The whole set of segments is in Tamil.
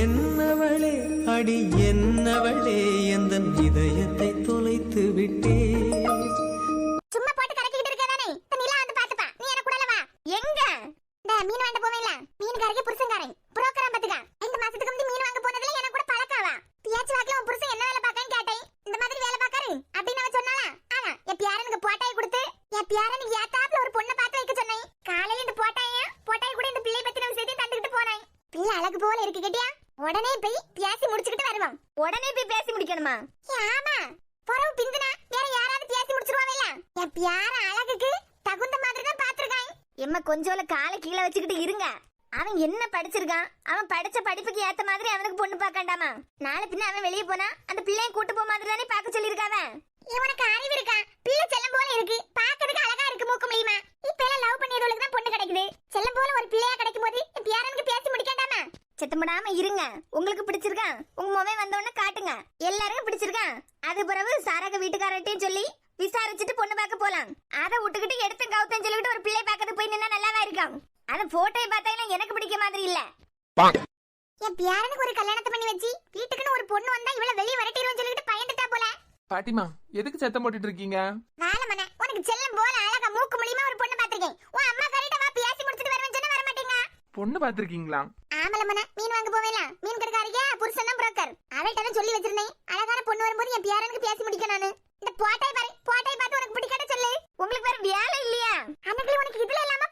என்னவளே அடி என்னவளே எந்தன் இதயத்தை தொலைத்து விட்டே. சும்மா போட்டு கலக்கிட்டு இருக்கதானே நிலா வந்து பாத்துப்பா. நீ என்ன கூடல வா. எங்க மீன் வாங்க போவேல மீன்காரங்க புருஷன்காரன் புரோக்கரா பாத்துக்க. 2 மாசத்துக்கு முந்தி மீன் வாங்க போனதுல எனக்கு கூட பழக்காவா. பியாச்சு வாக்கல உன் புருஷன் என்ன வேலை பார்க்கன்னு கேட்டேன். இந்த மாதிரி வேலை பார்க்கறாரு அப்படின்னு அவ சொன்னாளா? ஆனா என் பியாரனுக்கு போட்டாய் கொடுத்து என் பியாரனுக்கு ஏத்தாப்ல ஒரு பொண்ணை பார்த்து வைக்க சொன்னேன். காலையில இந்த போட்டாய் கூட இந்த பிள்ளை பத்தின விஷயத்தை தந்துக்கிட்டு போனேன். பிள்ளை அழகு போல இருக்கு கேட்டியா? உடனே போய் பேசி முடிச்சுக்கிட்டு வருவான். உடனே போய் பேசி முடிக்கணுமா? ஆமா, பரவு பிந்துனா வேற யாராவது பேசி முடிச்சிருவாங்கல்ல. என் பியார அழகுக்கு தகுந்த மாதிரி தான் பாத்துர்க்கான். எம்மா கொஞ்சோல காலை கீழ வச்சுக்கிட்டு இருங்க. அவன் என்ன படிச்சிருக்கான்? அவன் படிச்ச படிப்புக்கு ஏத்த மாதிரி அவனுக்கு பொண்ணு பார்க்கண்டாமா? நாளை பின்ன அவன் வெளியே போனா அந்த பிள்ளையை கூட்டு போக மாதிரி தானே பார்க்க சொல்லிருக்காவ. இவனுக்கு அறிவு இருக்கா? பிள்ளை செல்லம் போல இருக்கு, பார்க்கிறதுக்கு அழகா இருக்கு, மூக்கு முடியுமா? இப்ப எல்லாம் லவ் பண்ணியவங்களுக்கு தான் பொண்ணு கிடைக்குது. செல்லம் போல ஒரு பிள்ளையா கிடைக்கும் போது பியாரனுக்கு பேசி முடிக்கண்டாமா? சத்தமிடாம இருங்க. உங்களுக்கு பிடிச்சிருக்கா? உங்க மொபைல் வந்தவொடனே காட்டுங்க. எல்லாருக்கும் பிடிச்சிருக்கா? அது பிறகு சாரக வீட்டுக்காரட்டையும் சொல்லி விசாரிச்சுட்டு பொண்ணு பார்க்க போலாம். அதை விட்டுக்கிட்டு எடுத்து கவுத்தம் சொல்லிட்டு ஒரு பிள்ளை பார்க்கறது போய் நின்னா நல்லாவா இருக்கும்? அந்த போட்டோயை பார்த்தா எனக்கு பிடிக்க மாதிரி இல்ல. என் பியாரனுக்கு ஒரு கல்யாணத்தை பண்ணி வச்சு வீட்டுக்குன்னு ஒரு பொண்ணு வந்தா இவள வெளிய வரட்டிடுவோம் சொல்லிட்டு பயந்துட்டா போல. பாட்டிமா எதுக்கு சத்தம் போட்டுட்டு இருக்கீங்க? வேலமனே உனக்கு செல்லம் போல அழகா மூக்கு மூலியமா ஒரு பொண்ணு பாத்திருக்கேன். உன் அம்மா கரெக்ட்டா வா பேசி முடிச்சிட்டு வரேன்னு சொன்னா வர மாட்டீங்க. பொண்ணு பாத்திருக்கீங்களா? ஆமலமனே மீன் வாங்க போவேல மீன் கடைக்காரியா புருஷன் தான் புரோக்கர். அவள்கிட்ட தான் சொல்லி வச்சிருந்தேன் அழகான பொண்ணு வரும்போது என் பியாரனுக்கு பேசி முடிக்க நானு. இந்த போட்டாய் பாரு, போட்டாய் பார்த்து உனக்கு பிடிக்காத சொல்லு. உங்களுக்கு வேற வேலை இல்லையா? அன்னைக்கு உனக்கு இதுல இல்லாம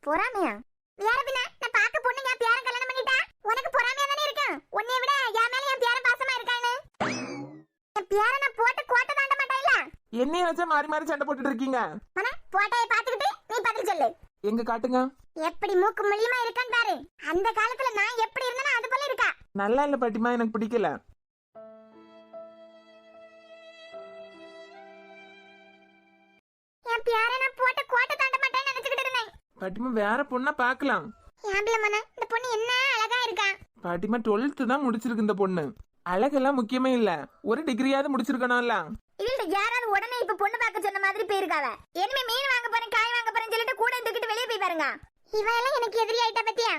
பொறாமையா? வேற பின்ன நான் பாக்க பொண்ணு என் பியாரன் கல்யாணம் பண்ணிட்டா உனக்கு பொறாமையா தானே இருக்கும். உன்னை விட என் மேல என் பியாரன் பாசமா இருக்கானு. என் பியாரன் நான் போட்டு கோட்டை தாண்ட மாட்டாயில. என்னைய வச்சா மாறி மாறி சண்டை போட்டுட்டு இருக்கீங்க. மன போட்டாயை பாத்துக்கிட்டு நீ பதில் சொல்லு. எங்க காட்டுங்க. எப்படி மூக்கு மூலியமா இருக்கான்னு பாரு. அந்த காலத்துல நான் எப்படி இருந்தேனோ அது போல இருக்கா. நல்லா இல்ல பாட்டிமா, எனக்கு பிடிக்கல. என் பியாரன் நான் போட்டு கோட்டை தாண்ட மாட்டேன்னு நினைச்சுக்கிட்டு இருந்தேன். பாட்டிமா வேற பொண்ணா பாக்கலாம். ஏன்பில மன இந்த பொண்ணு என்ன அழகா இருக்கா. பாட்டிமா 12th தான் முடிச்சிருக்கு இந்த பொண்ணு. அழகெல்லாம் முக்கியமே இல்ல, ஒரு டிகிரியாவது முடிச்சிருக்கணும்ல. இல்ல யாராவது உடனே இப்ப பொண்ணு பார்க்க சொன்ன மாதிரி போயிருக்காவ. இனிமே மீன் வாங்க போறேன் காய் வாங்க போறேன்னு சொல்லிட்டு கூட தூக்கிட்டு வெளியே போய் பாருங்க. இவெல்லாம் எனக்கு எதிரி ஆயிட்டா பத்தியா?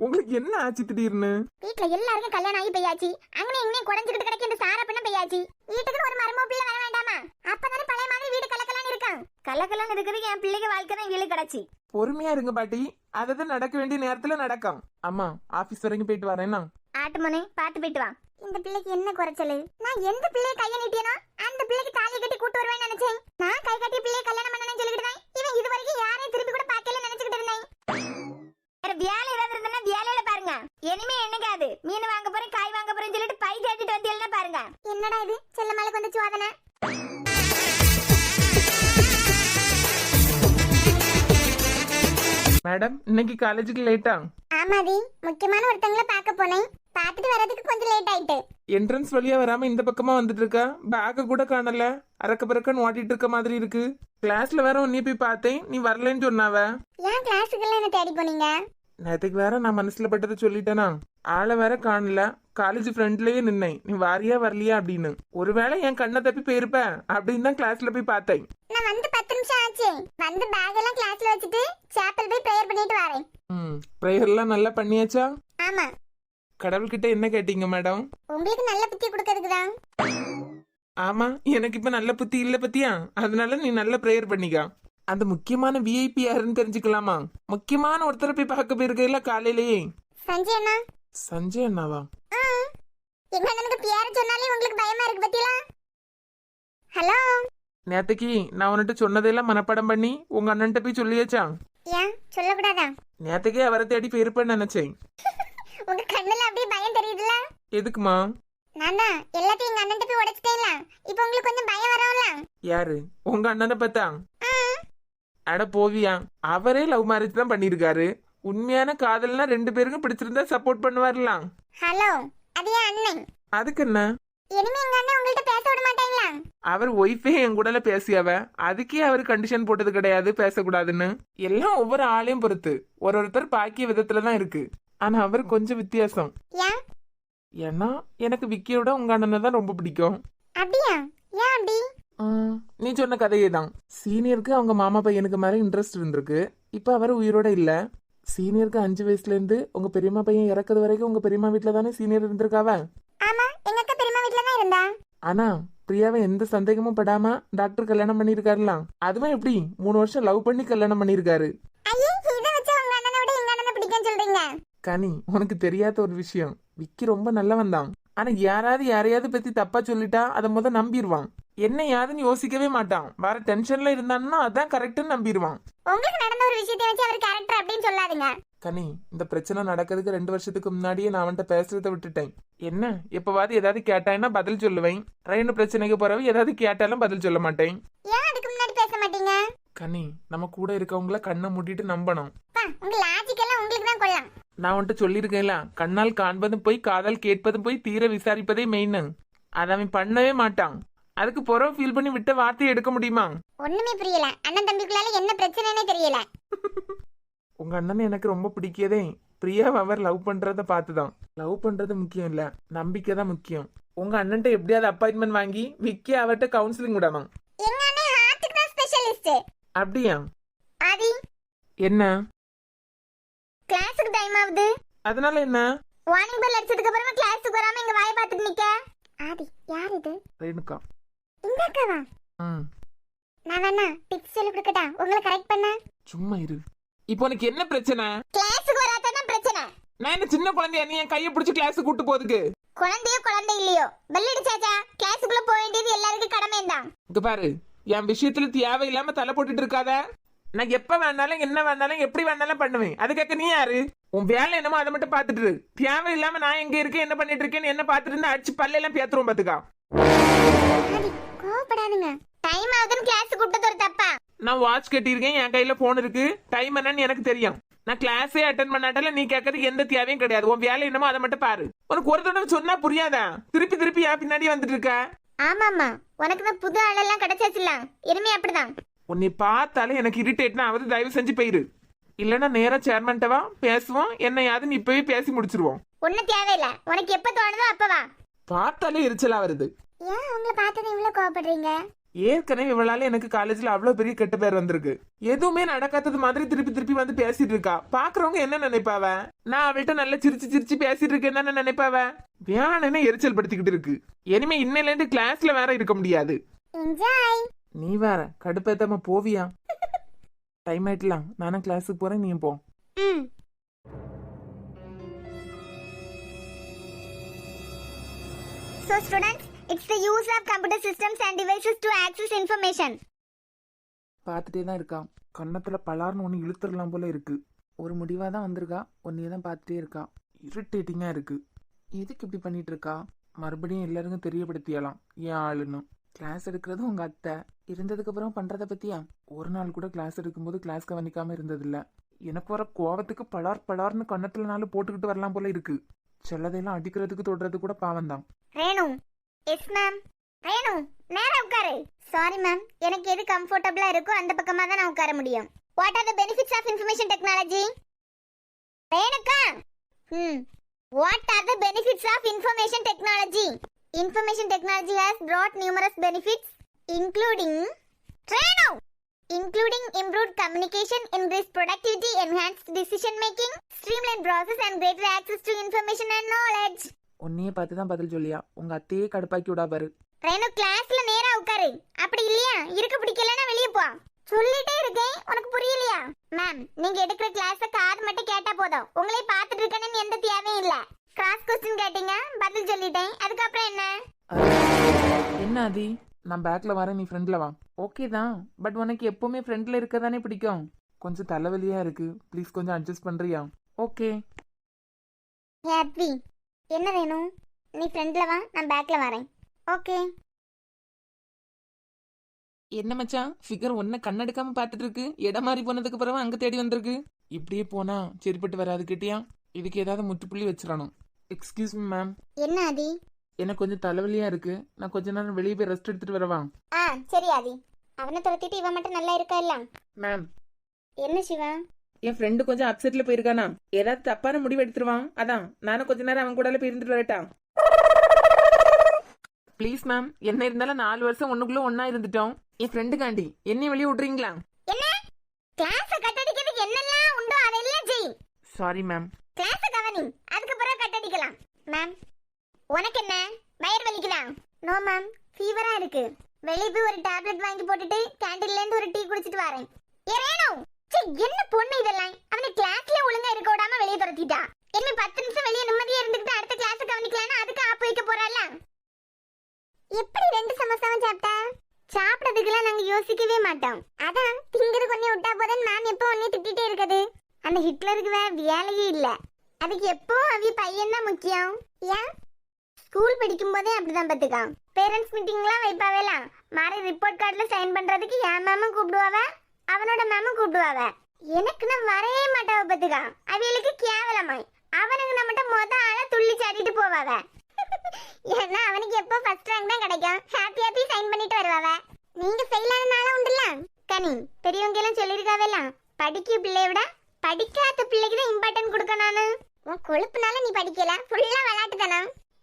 உங்களுக்கு என்ன ஆச்சு திடீர்னு? வீட்ல எல்லாருக்கும் கல்யாணம் ஆகி போயாச்சு. அங்கனே இங்கனே குடஞ்சிட்டு கிடக்க இந்த சாரா பண்ண போயாச்சு. வீட்டுக்கு ஒரு மரமோ பிள்ளை வர வேண்டாமா? அப்பதானே பழைய மாதிரி வீடு கலக்கலான்னு இருக்கும். கலக்கலான்னு இருக்குது என் பிள்ளைக்கு வாழ்க்கை தான் வீடு கிடைச்சி. பொறுமையா இருங்க பாட்டி, அததான் நடக்க வேண்டிய நேரத்துல நடக்கும். அம்மா ஆபீஸ் வரைக்கும் போயிட்டு வரேன்னா. ஆட்டுமனே பாத்து போயிட்டு வா. இந்த பிள்ளைக்கு என்ன குறைச்சலு? நான் எந்த பிள்ளைய கைய நீட்டியனோ அந்த பிள்ளைக்கு தாலி கட்டி கூட்டு வருவேன்னு நினைச்சேன். நான் கை கட்டி பிள்ளைய கல்யாணம் பண்ணனேன்னு சொல்லிட்டு தான் இவன் இது வரைக்கும் யாரையும் திருப்பி கூட பார்க்கல நினைச்சுக்கிட்டு இருந்தேன். வேற வேலை ஏதாவது இருந்தா வேலையில பாருங்க. இனிமே என்னைக்காது மீன் வாங்க போறேன் காய் வாங்க போறேன்னு சொல்லிட்டு பை கேட்டுட்டு வந்தீங்கன்னா பாருங்க. என்னடா இது செல்லமாலுக்கு வந்து சுவாதனை. மேடம் இன்னைக்கு காலேஜுக்கு லேட்டா? ஆமாடி, முக்கியமான ஒருத்தங்கள பார்க்க போனேன். பார்த்துட்டு வரதுக்கு கொஞ்சம் லேட் ஆயிட்டு. என்ட்ரன்ஸ் வழியா வராம இந்த பக்கமா வந்துட்டு இருக்கா. பேக்க கூட காணல, அரக்க பறக்கன்னு ஓட்டிட்டு இருக்க மாதிரி இருக்கு. கிளாஸ்ல வேற உன்னைய போய் பார்த்தேன், நீ வரலன்னு சொன்னாவ. ஏன் கிளாஸுக்கு என்ன தேடி போனீங்க? நேற்றுக்கு வேற நான் மனசுல பட்டதை சொல்லிட்டேனா. ஆளை வேற காணல, காலேஜ் ஃப்ரெண்ட்லயே நின்னேன், நீ வாரியா வரலையா அப்படின்னு. ஒருவேளை என் கண்ணை தப்பி போயிருப்ப அப்படின்னு தான் கிளாஸ்ல போய் பார்த்தேன். நான் வந்து 10 நிமிஷம் ஆச்சு. வந்து பேக் எல்லாம் கிளாஸ்ல வச்சுட்டு சாப்பல் போய் பிரேயர் பண்ணிட்டு வரேன். பிரேயர் எல்லாம் நல்லா பண்ணியாச்சா? ஆமா. கடவுள்கிட்ட என்ன கேட்டீங்க மேடம்? உங்களுக்கு நல்ல புத்தி கொடுக்கிறதுக்கு தான். ஆமா, எனக்கு இப்ப நல்ல புத்தி இல்ல பத்தியா, அதனால நீ நல்ல பிரேயர் பண்ணிக்க. அந்த முக்கியமான விஐபி யாருன்னு தெரிஞ்சுக்கலாமா? முக்கியமான ஒருத்தரை போய் பார்க்க போயிருக்கல காலையிலேயே. சஞ்சய் அண்ணா. சஞ்சய் அண்ணாவா? எங்க அண்ணனுக்கு பேர் சொன்னாலே உங்களுக்கு பயமா இருக்கு பத்தியா? ஹலோ. நேத்துக்கு நான் உன்கிட்ட சொன்னதெல்லாம் மனப்பாடம் பண்ணி உங்க அண்ணன்ட்ட போய் சொல்லியாச்சா? ஏன் சொல்லக்கூடாதா? நேத்துக்கே அவரை தேடி போயிருப்பேன்னு நினைச்சேன். உங்க கண்ணுல அப்படியே பயம் தெரியுதுல? எதுக்குமா? நானா எல்லாத்தையும் எங்க அண்ணன்ட்ட போய் உடைச்சிட்டேன்ல, இப்போ உங்களுக்கு கொஞ்சம் பயம் வரும்ல? யாரு உங்க அண்ணனை பார்த்தா? அட போவியா, அவரே லவ் மேரேஜ் தான் பண்ணிருக்காரு. உண்மையான காதல்னா 2 பேருக்கும் பிடிச்சிருந்தா சப்போர்ட் பண்ணுவார்லாம். ஹலோ, அது என் அண்ணன். அதுக்கு என்ன? இனிமே எங்க அண்ணன் உங்கள்ட்ட பேச விட மாட்டாங்களா? அவர் ஒய்ஃபே என் கூடல பேசியாவ, அதுக்கே அவர் கண்டிஷன் போட்டது கிடையாது பேசக்கூடாதுன்னு. எல்லாம் ஒவ்வொரு ஆளையும் பொறுத்து ஒருத்தர் பாக்கிய விதத்துல தான் இருக்கு. ஆனா அவர் கொஞ்சம் வித்தியாசம். ஏன்னா எனக்கு விக்கியோட உங்க அண்ணனை தான் ரொம்ப பிடிக்கும். அப்படியா? ஏன் அப்படி? நீ சொன்ன கதையே தான். சீனியருக்கு அவங்க மாமா பையனுக்கு மேல இன்ட்ரெஸ்ட் இருந்திருக்கு. இப்ப அவர் உயிரோட இல்ல. சீனியருக்கு 5 வயசுல இருந்து உங்க பெரியம்மா பையன் இறக்குறது வரைக்கும் உங்க பெரியம்மா வீட்டுல தானே சீனியர் இருந்திருக்காவ. ஆமா, எங்க அக்கா பெரியம்மா வீட்ல தான் இருந்தா. ஆனா பிரியாவை எந்த சந்தேகமும் படாம டாக்டர் கல்யாணம் பண்ணிருக்காருலாம். அதுவும் எப்படி 3 வருஷம் லவ் பண்ணி கல்யாணம் பண்ணிருக்காரு. ஐயே, இத வச்சு உங்க அண்ணனை விட எங்க அண்ணனை பிடிக்கும்னு சொல்றீங்க? கனி, உனக்கு தெரியாத ஒரு விஷயம், விக்கி ரொம்ப நல்லவன் தான். ஆனா யாரையாவது பத்தி தப்பா சொல்லிட்டா அதை நம்பிடுவான். என்ன யாருன்னு யோசிக்கவே மாட்டான். வர டென்ஷன்ல இருந்தான்னா அதான் கரெக்ட்னு நம்பிடுவான். உங்களுக்கு நடந்த ஒரு விஷயத்தை வச்சு அவர் கேரக்டர் அப்படின்னு சொல்லாதீங்க. கனி, இந்த பிரச்சனை நடக்கிறதுக்கு 2 வருஷத்துக்கு முன்னாடியே நான் அவன்கிட்ட பேசுறதை விட்டுட்டேன். என்ன எப்பவாவது ஏதாவது கேட்டான்னா பதில் சொல்லுவேன். ரெண்டு பிரச்சனைக்கு போறவ ஏதாவது கேட்டாலும் பதில் சொல்ல மாட்டேன். ஏன் அதுக்கு முன்னாடி பேச மாட்டீங்க? கனி, நம்ம கூட இருக்கவங்கள கண்ணை மூடிட்டு நம்பணும். உங்க லாஜிக் எல்லாம் உங்களுக்கு தான் கொள்ளலாம். நான் உன்கிட்ட சொல்லியிருக்கேன்ல, கண்ணால் காண்பதும் போய் காதால் கேட்பதும் போய் தீர விசாரிப்பதே மெயின். அதை அவன் பண்ணவே மாட்டான். அதுக்கு புறவு ஃபீல் பண்ணி விட்ட வார்த்தையை எடுக்க முடியுமா? ஒண்ணுமே புரியல. அண்ணன் தம்பிக்குள்ளால என்ன பிரச்சனைனே தெரியல. உங்க அண்ணன் எனக்கு ரொம்ப பிடிக்கதே பிரியாவை அவர் லவ் பண்றத பார்த்துதான். லவ் பண்றது முக்கியம் இல்ல, நம்பிக்கை தான் முக்கியம். உங்க அண்ணன்ட்ட எப்படியாவது அப்பாயின்மெண்ட் வாங்கி விக்கி அவர்கிட்ட கவுன்சிலிங் விடணும். எங்க அண்ணன் ஹார்ட்டுக்கு தான் ஸ்பெஷலிஸ்ட். அப்படியா? ஆதி, என்ன கிளாஸுக்கு டைம் ஆகுது. அதனால என்ன? வார்னிங் பெல் அடிச்சதுக்கு அப்புறமா கிளாஸுக்கு வராம எங்க வாயை பார்த்துட்டு நிக்க. ஆதி, யார் இது? ரேணுகா. இந்த அக்காவா? நான் வேணா டிப்ஸ் சொல்லி கொடுக்கட்டா உங்களை கரெக்ட் பண்ண? சும்மா இரு. இப்போ உனக்கு என்ன பிரச்சனை? கிளாஸுக்கு வராதான் பிரச்சனை. நான் என்ன சின்ன குழந்தையா நீ என் கையை பிடிச்சி கிளாஸுக்கு கூட்டு போறதுக்கு? குழந்தையோ குழந்தை இல்லையோ, பெல் அடிச்சாச்சா கிளாஸுக்குள்ள போக வேண்டியது எல்லாருக்கும் கடமை தான். இங்க பாரு, என் விஷயத்துல தேவையில்லாம தலை போட்டுட்டு இருக்காத. நான் எப்ப வேணாலும் என்ன வேணாலும் எப்படி வேணாலும் பண்ணுவேன். அதுக்காக நீ யாரு? உன் வேலை என்னமோ அதை மட்டும் பாத்துட்டு தேவையில்லாம நான் எங்க இருக்கேன் என்ன பண்ணிட்டு இருக்கேன்னு என்ன பாத்துட்டு இருந்தா அடிச்சு பல்லையெல்லாம் பேத்துருவோம் பாத்துக்கா. கோவப்படாதுங்க. டைம் ஆகுதுன்னு கிளாஸ் கூட்டது ஒரு தப்பா? நான் வாட்ச் கட்டியிருக்கேன், என் கையில போன் இருக்கு, டைம் என்னன்னு எனக்கு தெரியும். நான் கிளாஸே அட்டன் பண்ணாட்டால நீ கேட்கறதுக்கு எந்த தேவையும் கிடையாது. உன் வேலை என்னமோ அதை மட்டும் பாரு. உனக்கு ஒரு தடவை சொன்னா புரியாதா? திருப்பி திருப்பி என் பின்னாடி வந்துட்டு இருக்க. ஆமாமா, உனக்கு தான் புது ஆளெல்லாம் கிடைச்சாச்சுல, இனிமே அப்படிதான். உன்னை பார்த்தாலே எனக்கு இரிட்டேட்னா அவது தயவு செஞ்சு போயிரு. இல்லன்னா நேரா சேர்மன்ட்டவா பேசுவோம், என்ன யாதுன்னு இப்பவே பேசி முடிச்சிருவோம். ஒன்னும் தேவையில்ல, உனக்கு எப்ப தோணுதோ அப்பவா. பார்த்தாலே எரிச்சலா வருது. ஏன் உங்களை பார்த்தது இவ்வளவு கோவப்படுறீங்க? ஏற்கனவே இவளால எனக்கு காலேஜ்ல அவ்வளவு பெரிய கெட்ட பேர் வந்திருக்கு. எதுவுமே நடக்காதது மாதிரி திருப்பி திருப்பி வந்து பேசிட்டு இருக்கா. பாக்குறவங்க என்ன நினைப்பாவ? நான் அவள்கிட்ட நல்லா சிரிச்சு சிரிச்சு பேசிட்டு இருக்கேன் என்ன நினைப்பாவ? வேணும்னு எரிச்சல் படுத்திக்கிட்டு இருக்கு. இனிமே இன்னையில இருந்து கிளாஸ்ல வேற இருக்க முடியாது. என்ஜாய். நீ வேற கடுப்பேத்தாம போவியா? டைம் ஆயிட்டலாம், நானும் கிளாஸுக்கு போறேன், நீ போ. So students, it's the use of computer systems and devices to access information. பார்த்துட்டே தான் இருக்கான். கன்னத்துல பலார்னு ஒன்று இழுத்துடலாம் போல இருக்கு. ஒரு முடிவா தான் வந்திருக்கா, ஒன்னையே தான் பார்த்துட்டே இருக்கா. இரிட்டேட்டிங்கா இருக்கு. எதுக்கு இப்படி பண்ணிட்டு இருக்கா? மறுபடியும் எல்லாருக்கும் தெரியப்படுத்தியலாம் ஏன் ஆளுன்னு. கிளாஸ் எடுக்கிறது உங்க அத்தை, இருந்ததுக்கு அப்புறம் பண்றத பத்தியா? ஒரு நாள் கூட கிளாஸ் எடுக்கும்போது கிளாஸ் கவனிக்காம இருந்ததில்ல. எனக்கு வர கோவத்துக்கு பலார்னு கன்னத்துல நாள் போட்டுக்கிட்டு வரலாம் போல இருக்கு. செல்லதையெல்லாம் அடிக்கிறதுக்கு தொடுறது கூட பாவம் தான். ரேணு. Yes ma'am. ரேணு, நேரா உட்காரு. சாரி மேம், எனக்கு எது கம்ஃபர்ட்டபிளா இருக்கோ அந்த பக்கமா தான் நான் உட்கார முடியும். What are the benefits of information technology? Renuka. What are the benefits of information technology? Information technology has brought numerous benefits, including improved communication, increased productivity, enhanced decision making, streamlined process, and greater access to information and knowledge. உன்னையே பார்த்து தான் பதில் சொல்லியா? உங்க அத்தையே கடுப்பாக்கி விடா பாரு. ரேணு, கிளாஸ்ல நேரா உட்காரு. அப்படி இல்லையா இருக்க பிடிக்கலன்னா வெளியே போ. சொல்லிட்டே இருக்கேன், உனக்கு புரியலையா? மேம், நீங்க எடுக்கிற கிளாஸ காது மட்டும் கேட்டா போதும். உங்களே பார்த்துட்டு இருக்கேன்னு எந்த தேவையும் இல்ல. கிராஸ் கொஸ்டின் கேட்டீங்க, பதில் சொல்லிட்டேன். அதுக்கப்புறம் என்ன? என்ன ஆதி? நான் பேக்ல வரேன், நீ ஃப்ரண்ட்ல வா. ஓகே தான், பட் உனக்கு எப்பவுமே ஃப்ரண்ட்ல இருக்க தானே பிடிக்கும். கொஞ்சம் தலைவலியா இருக்கு, ப்ளீஸ் கொஞ்சம் அட்ஜஸ்ட் பண்றியா? ஓகே. ஹாப்பி. என்ன வேணும்? நீ ஃப்ரண்ட்ல வா, நான் பேக்ல வரேன். ஓகே. என்ன மச்சான், ஃபிகர் ஒன்ன கண்ணெடுக்காம பார்த்துட்டு இருக்கு. இடம் மாறி போனதுக்கு பிறகு அங்க தேடி வந்திருக்கு. இப்படியே போனா சரிப்பட்டு வராது கேட்டியா? இதுக்கு ஏதாவது முற்றுப்புள்ளி வச்சிடணும். Excuse me ma'am. என்ன ஆதி? எனக்கு கொஞ்சம் தலைவலியா இருக்கு, நான் கொஞ்ச நேரம் வெளியே போய் ரெஸ்ட் எடுத்துட்டு வரவா? சரி ஆதி. அவனை துரத்திட்டு இவன் மட்டும் நல்லா இருக்கா இல்ல? மேம். என்ன சிவா? என் ஃப்ரெண்டு கொஞ்சம் அப்செட்ல போயிருக்கானா, ஏதாவது தப்பான முடிவு எடுத்துருவான். அதான் நானும் கொஞ்ச நேரம் அவன் கூட போய் இருந்துட்டு வரட்டா? ப்ளீஸ் மேம், என்ன இருந்தாலும் 4 வருஷம் ஒண்ணுக்குள்ள ஒன்னா இருந்துட்டோம். என் ஃப்ரெண்டு காண்டி என்னையும் வெளியே விட்டுறீங்களா? என்ன கிளாஸ் கட்டடிக்கிறதுக்கு என்னெல்லாம் உண்டோ அதெல்லாம் செய். Sorry ma'am. கிளாஸ் கவனி, அதுக்கப்புறம் கட் அடிக்கலாம். மேம், உனக்கு என்ன வயிறு வலிக்குதா? நோ மேம், ஃபீவரா இருக்கு. வெளிய போய் ஒரு டேப்லெட் வாங்கி போட்டுட்டு கேண்டீன்ல இருந்து ஒரு டீ குடிச்சிட்டு வரேன். ஏ ரேணு, என்ன பொண்ணு இதெல்லாம்? அவனை கிளாஸ்ல ஒழுங்கா இருக்க விடாம வெளிய துரத்திட்டா. என்ன 10 நிமிஷம் வெளிய நிம்மதியா இருந்துட்டு அடுத்த கிளாஸ் கவனிக்கலன்னா அதுக்கு ஆப்பு வைக்க போறாள? எப்படி 2 சமோசாவும் சாப்பிட்டா? சாப்பிடறதுக்குலாம் நாங்க யோசிக்கவே மாட்டோம். அதான் திங்கிறது கொஞ்சம் விட்டா போதும் மேம் எப்போ ஒன்னே திட்டிட்டே இருக்குது. அந்த ஹிட்லருக்கு வேற வேலையே இல்ல. அதுக்கு எப்போ அவி பையன் தான் முக்கியம். ஏன் ஸ்கூல் படிக்கும் போதே அப்படிதான் பாத்துக்கான். பேரண்ட்ஸ் மீட்டிங்லாம் வைப்பாவேலாம். மாறி ரிப்போர்ட் கார்டுல சைன் பண்றதுக்கு என் மேமும் கூப்பிடுவாவ, அவனோட மேமும் கூப்பிடுவாவ. எனக்கு நான் வரவே மாட்டாவ பாத்துக்கா. அவிகளுக்கு கேவலமாய் அவனுக்கு நம்மகிட்ட ஆள துள்ளி சாட்டிட்டு போவாவ. ஏன்னா அவனுக்கு எப்போ ஃபர்ஸ்ட் ரேங்க் தான் கிடைக்கும். ஹாப்பி ஹாப்பி சைன் பண்ணிட்டு வருவாவ. நீங்க ஃபெயில் ஆனனால உண்டுல கனி, பெரியவங்க எல்லாம் சொல்லிருக்காவலாம், படிக்க பிள்ளைய விட படிக்காத பிள்ளைக்கு தான் இம்பார்ட்டன்ட் கொடுக்கணும்னு. உன் கொழுப்புனால நீ படிக்கல, ஃபுல்லா விளையாட்டு தானா?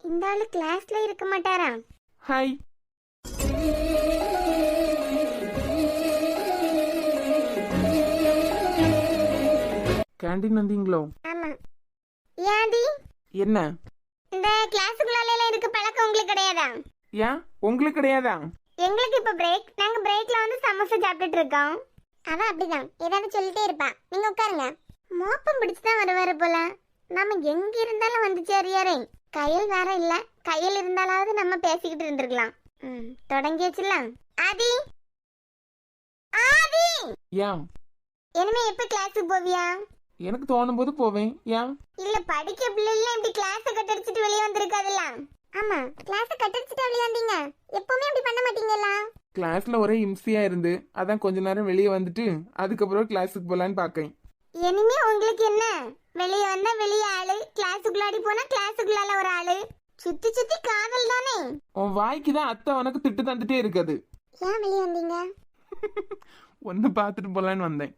இந்த ஆளு கிளாஸ்ல இருக்க மாட்டாரா? ஹாய். கேண்டீன் வந்தீங்களோ? ஆமா. யாதி, என்ன இந்த கிளாஸுக்குள்ள எல்லாம் இருக்க பழக்கம் உங்களுக்கு கிடையாதா? ஏன் உங்களுக்கு கிடையாதா? எங்களுக்கு இப்ப பிரேக். நாங்க பிரேக்ல வந்து சமோசா சாப்பிட்டுட்டு இருக்கோம். அவ அப்படிதான் ஏதாவது சொல்லிட்டே இருப்பா. நீங்க உட்காருங்க. மோப்பம் பிடிச்சுதான் வருவாரு போல. நம்ம எங்க இருந்தாலும் வந்து சேரியாரே. கையில் வேற இல்ல. கையில் இருந்தாலாவது நம்ம பேசிக்கிட்டு இருந்திருக்கலாம். தொடங்கியாச்சுலாம். ஆதி, ஆதி, ஏன் இனிமே எப்ப கிளாஸுக்கு போவியா? எனக்கு தோணும் போது போவேன். ஏன் இல்ல படிக்க பிள்ளைல இப்படி கிளாஸ் கட் அடிச்சிட்டு வெளிய வந்திருக்காதுல? ஆமா, கிளாஸ் கட் அடிச்சிட்டு வெளிய வந்தீங்க. எப்பவுமே அப்படி பண்ண மாட்டீங்களா? கிளாஸ்ல ஒரே இம்சியா இருந்து அதான் கொஞ்ச நேரம் வெளியே வந்துட்டு அதுக்கப்புறம் கிளாஸுக்கு போலான்னு பாக்கேன். இனிமே உங்களுக்கு என்ன? வெளிய வந்தா வெளிய ஆளு, கிளாஸுக்குள்ளாடி போனா கிளாஸுக்குள்ளால ஒரு ஆளு. சுத்தி சுத்தி காதல் தானே. உன் வாய்க்கு தான் அத்தை உனக்கு திட்டு தந்துட்டே இருக்குது. ஏன் வெளிய வந்தீங்க? ஒன்னு பாத்துட்டு போலான்னு வந்தேன்.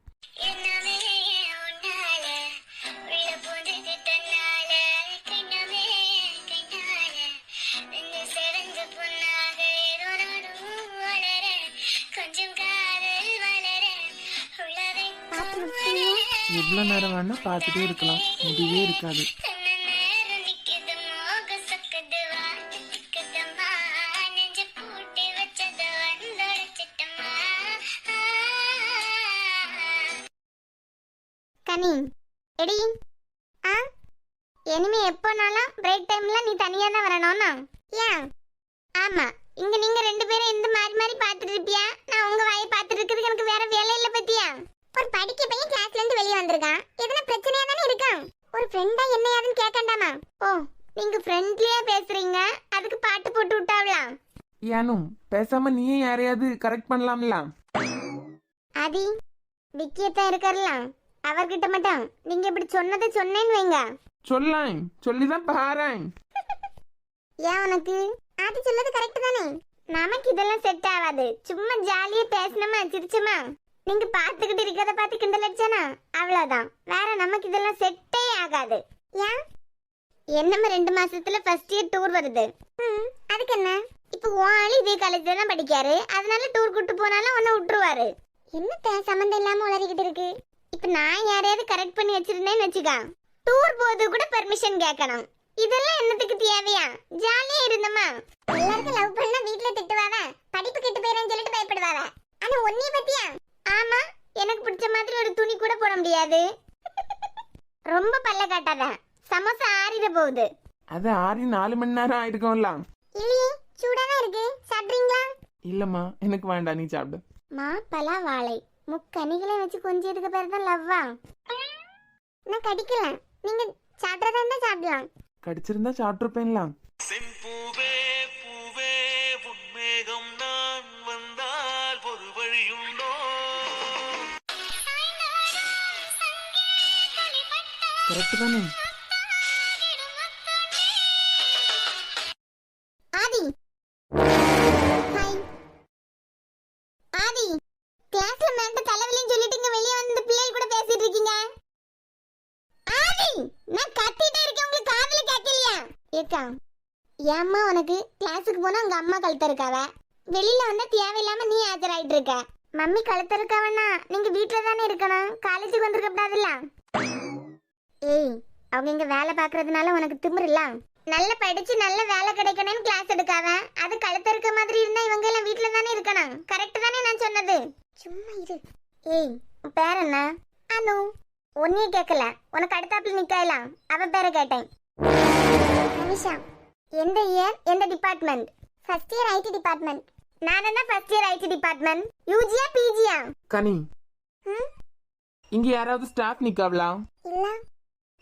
எவ்வளவு நேரம் வேணா பாத்துட்டே இருக்கலாம், முடிவே இருக்காது. கனி, எடி, இனிமே எப்போனாலும் பிரேக் டைம்ல நீ தனியா தான் வரணும்னா? ஏன்? ஆமா, இங்க நீங்க 2 பேரும் இந்த மாதிரி மாதிரி பாத்துட்டு இருப்பியா? நான் உங்க வாயை பாத்துட்டு இருக்கிறதுக்கு எனக்கு வேற வேலை இல்ல பத்தியா? ஒரு படிக்க பையன் கிளாஸ்ல இருந்து வெளிய வந்திருக்கான். எதனா பிரச்சனையா தானே இருக்கான். ஒரு ஃப்ரெண்டா என்ன யாருன்னு கேட்கண்டாமா? ஓ, நீங்க ஃப்ரெண்ட்லியா பேசுறீங்க, அதுக்கு பாட்டு போட்டு விட்டாவலாம். ஏனும் பேசாம நீயே யாரையாவது கரெக்ட் பண்ணலாம்ல? ஆதி, விக்கியத்தான் இருக்காருலாம், அவர்கிட்ட மட்டும் நீங்க இப்படி சொன்னதை சொன்னேன்னு வைங்க. சொல்லாய், சொல்லிதான் பாறேன். ஏன் உனக்கு? ஆதி சொல்லது கரெக்ட் தானே? நமக்கு இதெல்லாம் செட் ஆகாது. சும்மா ஜாலியா பேசணுமா சிரிச்சுமா நீங்க பாத்துக்கிட்டு இருக்கிறத பார்த்து கிண்டல் அடிச்சானா அவ்வளவுதான். வேற நமக்கு இதெல்லாம் செட்டே ஆகாது. ஏன்? என்னமா 2 மாசத்துல ஃபர்ஸ்ட் இயர் டூர் வருது. அதுக்கு என்ன? இப்போ ஆளு இதே காலேஜ்ல தான் படிக்காரு, அதனால டூர் கூட்டு போனாலும் ஒன்னு விட்டுருவாரு. என்ன சம்பந்தம் இல்லாம உளறிக்கிட்டு இருக்கு. இப்ப நான் யாரையாவது கரெக்ட் பண்ணி வச்சிருந்தேன்னு வச்சுக்கா, டூர் போது கூட பெர்மிஷன் கேட்கணும். இதெல்லாம் என்னத்துக்கு தேவையா? ஜாலியா இருந்தமா. எல்லாருக்கும் லவ் பண்ணா வீட்ல திட்டுவாவ, படிப்பு கெட்டு போயிரேன்னு சொல்லிட்டு பயப்படுவாவ. ஆனா ஒன்னே பத்தியா? ஆமா, எனக்கு பிடிச்ச மாதிரி ஒரு துணி கூட போட முடியாது. ரொம்ப பல்ல காட்டாத, சமோசா ஆறிட போகுது. அது ஆறி 4 மணி நேரம் ஆயிருக்கும்ல. இல்லையே, சூடாதான் இருக்கு. சாப்பிடுறீங்களா? இல்லம்மா, எனக்கு வேண்டாம், நீ சாப்பிடு. மாப்பழா வாழை முக்கனிகளை வச்சு கொஞ்சதுக்கு பேர் தான் லவ்வா? நான் கடிக்கல, நீங்க சாப்பிட்றதா இருந்தா சாப்பிடலாம். கடிச்சிருந்தா சாப்பிட்டுருப்பேன்லாம். செம்பூவே பூவே உன்மேகம் நான் வந்தால் ஒரு வழியுண்டோ? கரெக்ட் தானே? ஆதி, ஹாய். ஆதி, கிளாஸ்ல மேட்ட தலைவலின்னு சொல்லிட்டு இங்க வெளிய வந்து இந்த பிள்ளைகள் கூட பேசிட்டு இருக்கீங்க. ஆதி, நான் கத்திட்டே இருக்கேன், உங்களுக்கு காதுல கேட்கலையா? ஏக்கா, ஏம்மா உனக்கு கிளாஸுக்கு போனா உங்க அம்மா கழுத்த இருக்காவ, வெளியில வந்தா தேவையில்லாம நீ ஆஜராயிட்டு இருக்க. மம்மி கழுத்த இருக்காவன்னா நீங்க வீட்டுல தானே இருக்கணும், காலேஜுக்கு வந்திருக்க கூடாதுல்ல? ஏய், அவங்க இங்க வேலை பாக்குறதுனால உனக்கு திமிரு இல்ல? நல்ல படிச்சு நல்ல வேலை கிடைக்கணும்னு கிளாஸ் எடுக்காவ. அது கழுத்து இருக்க மாதிரி இருந்தா இவங்க எல்லாம் வீட்ல தானே இருக்கணும். கரெக்ட் தானே நான் சொன்னது? சும்மா இரு. ஏய், உன் பேர் என்ன? அனு. ஒன்னே கேட்கல, உனக்கு அடுத்தாப்புல நிக்கலாம். அவ பேரை கேட்டேன். நிமிஷா. எந்த இயர், எந்த department? First year IT department. நான் என்ன ஃபர்ஸ்ட் இயர் ஐடி டிபார்ட்மெண்ட்? யூஜியா பிஜியா? கனி, ம்? இங்க யாராவது ஸ்டாஃப் நிக்காவளா? இல்ல.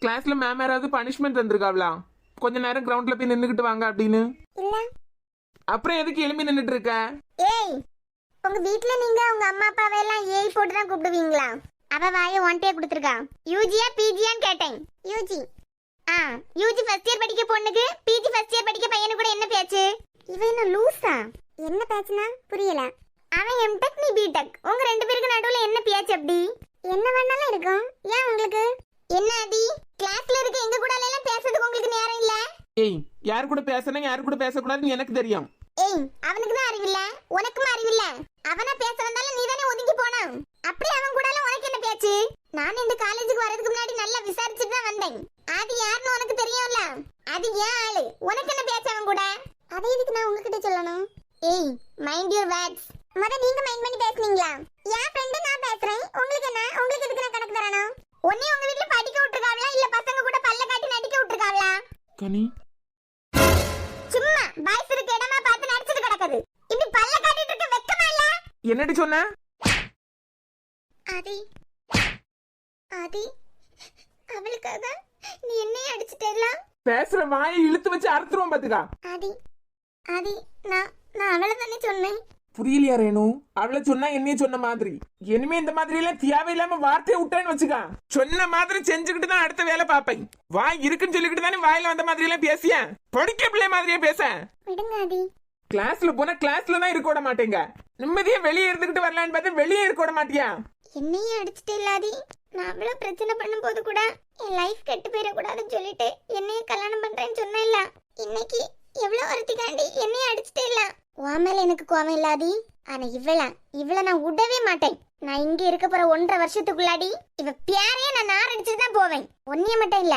கிளாஸ்ல மேம் யாராவது பனிஷ்மெண்ட் தந்திருக்காவளா? கொஞ்ச நேரம் கிரவுண்ட்ல போய் நின்னுகிட்டு வாங்க அப்படின்னு. இல்ல. அப்புறம் எதுக்கு எழுப்பி நின்னுட்டு இருக்க? ஏய், உங்க வீட்ல நீங்க உங்க அம்மா அப்பாவை எல்லாம் ஏய் போட்டு தான் கூப்பிடுவீங்களா? அவ வாய ஒன்ட்டே கொடுத்துருக்கா. யூஜியா பிஜியான்னு கேட்டேன். யூஜி. ஆ, யூஜி ஃபர்ஸ்ட் இயர் படிக்க பொண்ணுக்கு பிஜி ஃபர்ஸ்ட் இயர் படிக்க பையனு கூட என்ன பேச்சு? இவ என்ன லூசா? என்ன பேச்சுனா புரியல. அவன் எம்டெக், நீ பிடெக். உங்க ரெண்டு பேருக்கு நடுவுல என்ன பேச்சு? அப்படி என்ன வேணாலும் இருக்கும். ஏன் உங்களுக்கு என்ன அடி? கிளாஸ்ல இருக்க எங்க கூட எல்லாம் பேசுறதுக்கு உங்களுக்கு நேரம் இல்ல? ஏய், யாரு கூட பேசணும் யாரு கூட பேசக்கூடாதுன்னு எனக்கு தெரியும். ஏய், அவனுக்கு தான் அறிவில்ல, உனக்கும் அறிவில்ல. அவனா பேச வந்தாலும் நீ தானே ஒதுங்கி போன. அப்படி அவன் கூட உனக்கு என்ன பேச்சு? நான் இந்த காலேஜுக்கு வரதுக்கு முன்னாடி நல்லா விசாரிச்சுட்டு தான் வந்தேன். அது யாருன்னு உனக்கு தெரியும்ல. அது ஏன் ஆளு, உனக்கு என்ன பேச்சு அவன் கூட? அதை எதுக்கு நான் உங்ககிட்ட சொல்லணும்? ஏய், மைண்ட் யுவர் வேர்ட்ஸ். முத நீங்க மைண்ட் பண்ணி பேசுனீங்களா? என் ஃப்ரெண்ட் நான் பேசுறேன். உங்களுக்கு என்ன? உங்களுக்கு எதுக்கு நான் கணக்கு தரணும்? ஒண்ணே உங்க வீட்ல படிக்க விட்டுருக்காங்களா இல்ல பசங்க கூட பல்ல காட்டி நடிக்க விட்டுருக்காங்களா? கனி, சும்மா பாய்ஸ் இருக்க இடமா பார்த்து நடிச்சிட்டு கிடக்குது. இப்படி பல்ல காட்டிட்டு இருக்க வெக்கமா இல்ல? என்னடி சொன்ன? ஆதி, ஆதி, அவளுக்காக நீ என்னைய அடிச்சிட்டேல? பேசுற வாயை இழுத்து வச்சு அறுத்துருவோம் பாத்துக்கா. ஆதி, ஆதி, நான் அவளை தானே சொன்னேன். புரியலையா ரேணு? அவளை சொன்னா என்னைய சொன்ன மாதிரி. இனிமே இந்த மாதிரி எல்லாம் தேவையில்லாம வார்த்தையை விட்டேன்னு வச்சுக்கா. சொன்ன மாதிரி செஞ்சுக்கிட்டு தான் அடுத்த வேலை பாப்பேன். வாய் இருக்குன்னு சொல்லிக்கிட்டு தானே வாயில வந்த மாதிரி எல்லாம் பேசிய. படிக்க பிள்ளை மாதிரியே பேச. விடுங்க ஆதி. கிளாஸ்ல போனா கிளாஸ்ல தான் இருக்க விட மாட்டேங்க. நிம்மதியா வெளியே இருந்துகிட்டு வரலான்னு பார்த்தா வெளியே இருக்க விட மாட்டியா? என்னையே அடிச்சிட்டே ஆதி. நான் அவ்வளவு பிரச்சனை பண்ணும் போது கூட என் லைஃப் கெட்டு போயிடக்கூடாதுன்னு சொல்லிட்டு என்னைய கல்யாணம் பண்றேன்னு சொன்னேன் இல்ல. இன்னைக்கு எவ்வளவு வருத்திக்காண்டி என்னைய அடிச்சிட்டே இல்ல. உன் மேல எனக்கு கோவம் இல்லாதி. ஆனா இவளை நான் விடவே மாட்டேன். நான் இங்க இருக்க போற 1.5 வருஷத்துக்குள்ளாடி இவ பேரையே நான் நார் அடிச்சுட்டு தான் போவேன். ஒன்னிய மட்டும் இல்ல,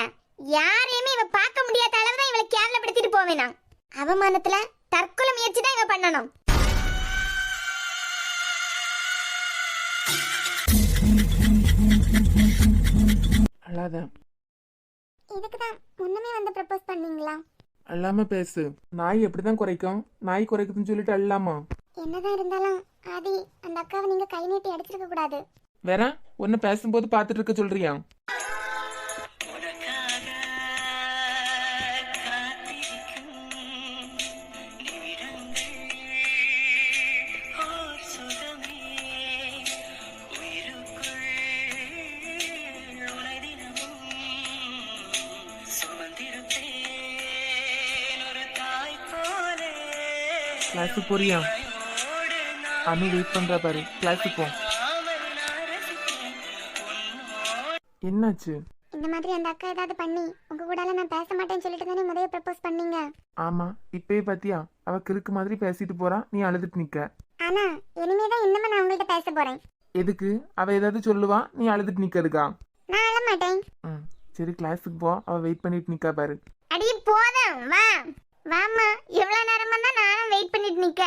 யாரையுமே இவ பார்க்க முடியாத அளவு தான் இவளை கேவலப்படுத்திட்டு போவேன். நான் அவமானத்துல தற்கொலை முயற்சி தான் இவ பண்ணணும். அழாத. இதுக்கு தான் முன்னமே வந்து ப்ரப்போஸ் பண்ணீங்களா? அல்லாம பேசு. நாய் எப்படிதான் குறைக்கும்? நாய் குறைக்குதுன்னு சொல்லிட்டு அல்லாமா? என்னதான் இருந்தாலும் ஆதி, அந்த அக்காவை நீங்க கை நீட்டி அடிச்சிருக்க கூடாது. வேற ஒன்னு பேசும்போது பாத்துட்டு இருக்க சொல்றியா? உனக்காக காத்திருக்கும் நிமிடங்கள் ஓர் சுகமே உயிருக்குள் உனை தினமும் சுமந்திருப்பேன் ஒரு தாய் போலே. கிளாஸுக்கு போறியா? அனு வெயிட் பண்றா பாரு. கிளாஸுக்கு போ. என்னாச்சு? இந்த மாதிரி அந்த அக்கா ஏதாவது பண்ணி உங்க கூட நான் பேச மாட்டேன்னு சொல்லிட்டு தானே முதல்ல ப்ரப்போஸ் பண்ணீங்க. ஆமா, இப்பயே பாத்தியா? அவ கிறுக்கு மாதிரி பேசிட்டு போறா, நீ அழுதுட்டு நிக்க. ஆனா இனிமேதான் இன்னும் நான் உங்கள்ட்ட பேச போறேன். எதுக்கு? அவ ஏதாவது சொல்லுவா, நீ அழுதுட்டு நிக்கிறதுக்கா? நான் அழ மாட்டேன். சரி, கிளாஸுக்கு போ. அவ வெயிட் பண்ணிட்டு நிக்கா பாரு. அடி போதும், வா வாமா. எவ்வளவு நேரமா தான் நானும் வெயிட் பண்ணிட்டு நிக்க.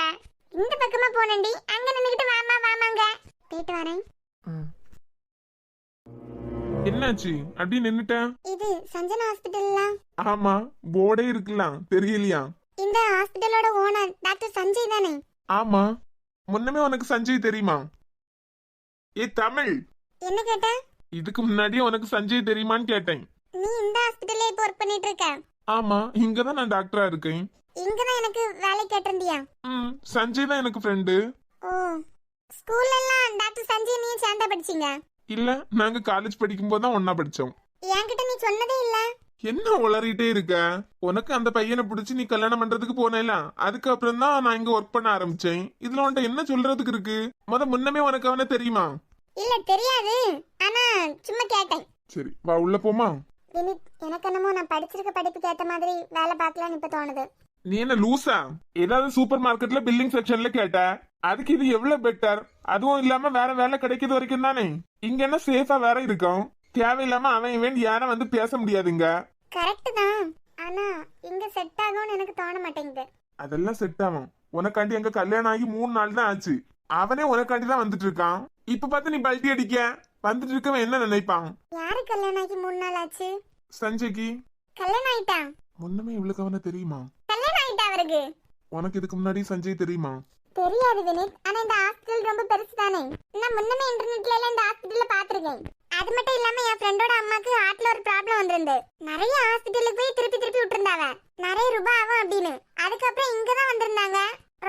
இந்த பக்கமா போனேன்டி, அங்க நின்னுக்கிட்டு வாமா வாமாங்க. போயிட்டு வரேன். என்னாச்சு அப்படி நின்னுட்ட? இது சஞ்சனா ஹாஸ்பிடல்ல? ஆமா, போர்டே இருக்கலாம், தெரியலையா? இந்த ஹாஸ்பிடலோட ஓனர் டாக்டர் சஞ்சய் தானே? ஆமா, முன்னமே உனக்கு சஞ்சய் தெரியுமா? ஏ தமிழ், என்ன கேட்ட? இதுக்கு முன்னாடியே உனக்கு சஞ்சய் தெரியுமான்னு கேட்டேன். நீ இந்த ஹாஸ்பிடல்ல இப்ப ஒர்க் பண்ணிட்டு இருக்க? ஆமா, இங்கதான் நான் டாக்டரா இருக்கேன். இங்கதான் எனக்கு வேலை கேட்டிருந்தியா? சஞ்சய் தான் எனக்கு ஃப்ரெண்டு. ஓ, ஸ்கூல்ல எல்லாம் டாக்டர் சஞ்சய் நீ சேர்ந்தா படிச்சீங்க? இல்ல, நாங்க காலேஜ் படிக்கும் போது தான் ஒன்னா படிச்சோம். என்கிட்ட நீ சொன்னதே இல்ல. என்ன உளறிட்டே இருக்க? உனக்கு அந்த பையனை பிடிச்சி நீ கல்யாணம் பண்றதுக்கு போனேல, அதுக்கப்புறம் தான் நான் இங்க ஒர்க் பண்ண ஆரம்பிச்சேன். இதுல உன்ட்ட என்ன சொல்றதுக்கு இருக்கு? முன்னமே உனக்கு அவனை தெரியுமா? இல்ல தெரியாது, ஆனா சும்மா கேட்டேன். சரி, வா உள்ள போமா. வினித், எனக்கு என்னமோ நான் படிச்சிருக்க படிப்புக்கு ஏத்த மாதிரி வேலை பார்க்கலாம்னு இப்ப தோணுது. நீ என்ன லூசா? ஏதாவது சூப்பர் மார்க்கெட்ல பில்லிங் செக்ஷன்ல கேட்ட, அதுக்கு இது எவ்வளவு பெட்டர். அதுவும் இல்லாம வேற வேலை கிடைக்கிறது வரைக்கும் தானே. இங்க என்ன சேஃபா வேற இருக்கும். தேவையில்லாம அவன் இவன் யாரும் வந்து பேச முடியாதுங்க. கரெக்ட் தான், ஆனா இங்க செட் ஆகும்னு எனக்கு தோண மாட்டேங்குது. அதெல்லாம் செட் ஆகும். உனக்காண்டி எங்க கல்யாணம் ஆகி 3 நாள் தான் ஆச்சு. அவனே உனக்காண்டி தான் வந்துட்டு இருக்கான். இப்ப பார்த்து நீ பல்ட்டி அடிக்க வந்துட்டு இருக்கவன் என்ன நினைப்பான்? யாரு கல்யாணம் ஆகி 3 நாள் ஆச்சு? சஞ்சய்க்கு கல்யாணம் ஆயிட்டா? முன்னமே இவளுக்கு அவனை தெரியுமா? கல்யாணம் ஆயிட்டா அவருக்கு? உனக்கு இதுக்கு முன்னாடி சஞ்சய் தெரியுமா? தெரியாது வினித், ஆனா இந்த ஹாஸ்பிடல் ரொம்ப பெருசு தானே. நான் முன்னமே இன்டர்நெட்ல எல்லாம் இந்த ஹாஸ்பிடல்ல பாத்துருக்கேன். அது மட்டும் இல்லாம என் ஃப்ரெண்டோட அம்மாக்கு ஹார்ட்ல ஒரு ப்ராப்ளம் வந்திருந்து நிறைய ஹாஸ்பிடலுக்கு போய் திருப்பி திருப்பி விட்டுருந்தாவ. நிறைய ரூபாய் ஆகும் அப்படின்னு. அதுக்கப்புறம் இங்கதான் வந்திருந்தாங்க.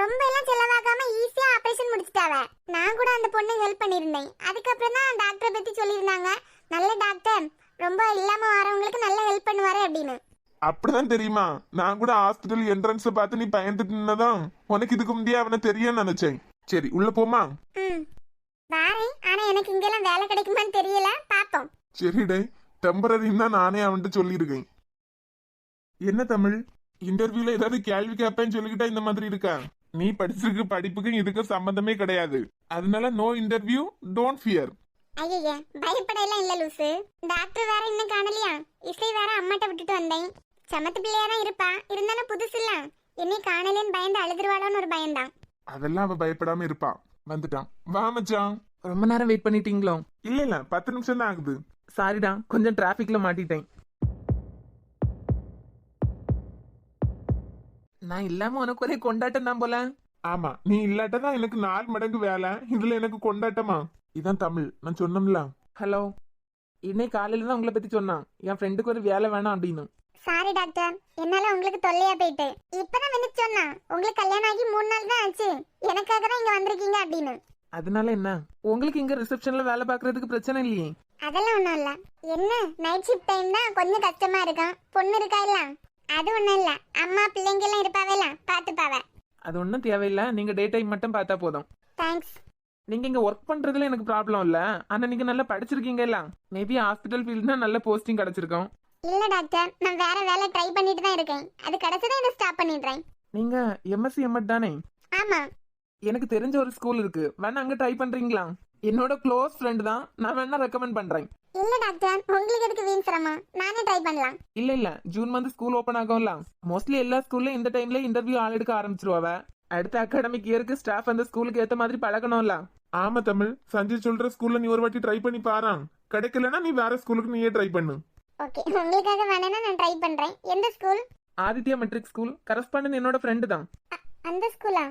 ரொம்ப எல்லாம் செலவாக்காம ஈஸியா ஆபரேஷன் முடிச்சிட்டாவ. நான் கூட அந்த பொண்ணு ஹெல்ப் பண்ணிருந்தேன். அதுக்கப்புறம் தான் டாக்டரை பத்தி சொல்லியிருந்தாங்க. நல்ல டாக்டர், ரொம்ப இல்லாம வரவங்களுக்கு நல்ல ஹெல்ப் பண்ணுவாரு அப்படின்னு. அப்படிதான் தெரியுமா? நான் கூட ஹாஸ்பிட்டல் என்ட்ரன்ஸ் பார்த்து நீ பயந்துட்டு நின்னதான் உனக்கு இதுக்கு முந்தைய அவனை தெரியும்னு நினைச்சேன். சரி உள்ள போமா? வாரேன், ஆனா எனக்கு இங்கெல்லாம் வேலை கிடைக்குமான்னு தெரியல, பாப்போம். சரிடே, டெம்பரரின்னு தான் நானே அவன்கிட்ட சொல்லியிருக்கேன். என்ன தமிழ், இன்டர்வியூல ஏதாவது கேள்வி கேட்பேன்னு சொல்லிக்கிட்டா இந்த மாதிரி இருக்கா? நீ படிச்சிருக்க படிப்புக்கும் இதுக்கு சம்பந்தமே கிடையாது. அதனால நோ இன்டர்வியூ, டோன்ட் ஃபியர். ஐயய்ய, பயப்பட எல்லாம் இல்ல லூசு. டாக்டர் வேற இன்னும் காணலையா? இசை வேற அம்மாட்ட விட்டுட்டு வந்தேன். சமத்து பிள்ளையா தான் இருப்பா, இருந்தாலும் புதுசு இல்ல. என்னை காணலேன்னு பயந்து அழுதுருவாளோன்னு ஒரு பயம்தான். அதெல்லாம் அவ பயப்படாம இருப்பான். வந்துட்டான். வா மச்சான். ரொம்ப நேரம் வெயிட் பண்ணிட்டீங்களோ? இல்ல 10 நிமிஷம் தான் ஆகுது. சாரிடா, கொஞ்சம் டிராஃபிக்ல மாட்டிட்டேன். நான் இல்லாம உனக்கு ஒரே கொண்டாட்டம் தான் போல. ஆமா, நீ இல்லாட்டதான் எனக்கு 4 மடங்கு வேலை. இதுல எனக்கு கொண்டாட்டமா? இதான் தமிழ், நான் சொன்னோம்ல. ஹலோ, இன்னைக்கு காலையில தான் உங்களை பத்தி சொன்னான். என் ஃப்ரெண்டுக்கு ஒரு வேலை வேணாம் அப்படின்னு. சாரி டாக்டர், என்னால உங்களுக்கு தொல்லையா போயிட்டு. இப்பதான் வினித் சொன்னா உங்களுக்கு கல்யாணம் ஆகி 3 நாள் தான் ஆச்சு, எனக்காக தான் இங்க வந்திருக்கீங்க அப்படின்னு. அதனால என்ன, உங்களுக்கு இங்க ரிசப்ஷன்ல வேலை பாக்குறதுக்கு பிரச்சனை இல்லையே? அதெல்லாம் ஒண்ணும் இல்ல. என்ன நைட் ஷிஃப்ட் டைம் தான் கொஞ்சம் கஷ்டமா இருக்கும். பொண்ணு இருக்கா இல்ல, அது ஒண்ணும் இல்ல. அம்மா பிள்ளைங்க எல்லாம் இருப்பாவல, பாத்துப்பாவ. அது ஒன்றும் தேவையில்லை, நீங்க டே டைம் மட்டும் பார்த்தா போதும். தேங்க்ஸ். நீங்க இங்க ஒர்க் பண்றதுல எனக்கு ப்ராப்ளம் இல்ல, ஆனா நீங்க நல்லா படிச்சிருக்கீங்க இல்ல. மேபி ஹாஸ்பிட்டல் ஃபீல்ட்னா நல்ல போஸ்டிங் கிடைச்சிருக்கும். இல்ல டாக்டர், நான் வேற வேலை ட்ரை பண்ணிட்டு தான் இருக்கேன். அது கிடைச்சதா இதை ஸ்டாப் பண்ணிடுறேன். நீங்க எம்எஸ்சி எம்எட் தானே? ஆமா. எனக்கு தெரிஞ்ச ஒரு ஸ்கூல் இருக்கு, வேணா அங்க ட்ரை பண்றீங்களா? என்னோட க்ளோஸ் ஃப்ரெண்ட் தான், நான் வேணா ரெக்கமெண்ட் பண்றேன். இல்ல டாக்டர், உங்களுக்கு எதுக்கு வீண் சிரமம், நானே ட்ரை பண்ணலாம். இல்ல ஜூன் மந்த் ஸ்கூல் ஓபன் ஆகும்ல. மோஸ்ட்லி எல்லா ஸ்கூல்ல இந்த டைம்ல இன்டர்வியூ ஆள் எடுக்க ஆரம்பிச்சிருவாவ. அடுத்த அகாடமிக் இயருக்கு ஸ்டாஃப் அந்த ஸ்கூலுக்கு ஏத்த மாதிரி பழகணும்ல. ஆமா தமிழ், சஞ்சய் சொல்ற ஸ்கூல்ல நீ ஒரு வாட்டி ட்ரை பண்ணி பாரான். கிடைக்கலன்னா நீ வேற ஸ்கூலுக்கு நீயே ட்ரை பண்ணு. ஓகே, உங்களுக்காக வேணா நான் ட்ரை பண்றேன். எந்த school? Aditya matric school. Correspondent என்னோட ஃப்ரெண்டு தான். அந்த ஸ்கூலா?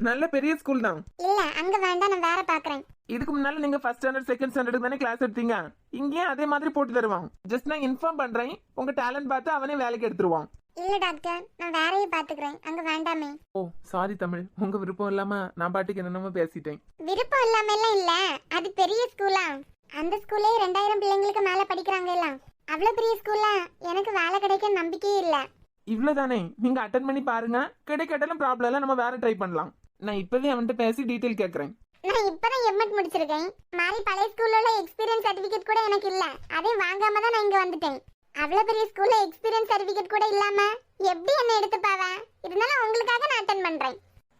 நல்ல பெரிய ஸ்கூல் தான். இல்ல அங்க வேண்டாம், நான் வேற பாக்குறேன். இதுக்கு முன்னால நீங்க ஃபர்ஸ்ட் ஸ்டாண்டர்ட் செகண்ட் ஸ்டாண்டர்ட் தானே கிளாஸ் எடுத்தீங்க, இங்கேயும் அதே மாதிரி போட்டு தருவான். ஜஸ்ட் நான் இன்ஃபார்ம் பண்றேன், உங்க டேலண்ட் பார்த்து அவனே வேலைக்கு எடுத்துருவான். இல்ல டாக்டர், நான் வேறையே பாத்துக்கிறேன், அங்க வேண்டாமே. ஓ சாரி தமிழ், உங்க விருப்பம் இல்லாம நான் பாட்டுக்கு என்னென்னமோ பேசிட்டேன். விருப்பம் இல்லாம எல்லாம் இல்ல, அது பெரிய ஸ்கூலா. அந்த ஸ்கூல்லே 2000 பிள்ளைங்களுக்கு மேல படிக்கிறாங்க எல்லாம். அவ்வளவு பெரிய ஸ்கூல்ல எனக்கு வேலை கிடைக்க நம்பிக்கையே இல்ல. இவ்வளவுதானே, நீங்க அட்டன் பண்ணி பாருங்க. கிடைக்கட்டாலும் ப்ராப்ளம் இல்ல, நம்ம வேற ட்ரை பண்ணலாம். நான் இப்பவே அவன்கிட்ட பேசி டீடைல் கேக்குறேன். நான் இப்பதான் எம்எட் முடிச்சிருக்கேன். மாறி பழைய ஸ்கூல்ல உள்ள எக்ஸ்பீரியன்ஸ் சர்டிபிகேட் கூட எனக்கு இல்ல. அதே வாங்காம தான் நான் இங்க வந்துட்டேன். அவ்வளவு பெரிய ஸ்கூல்ல எக்ஸ்பீரியன்ஸ் சர்டிபிகேட் கூட இல்லாம எப்படி என்ன எடுத்துப்பாவ? இருந்தாலும் உங்களுக்காக நான் அட்டெண்ட் பண்றேன்.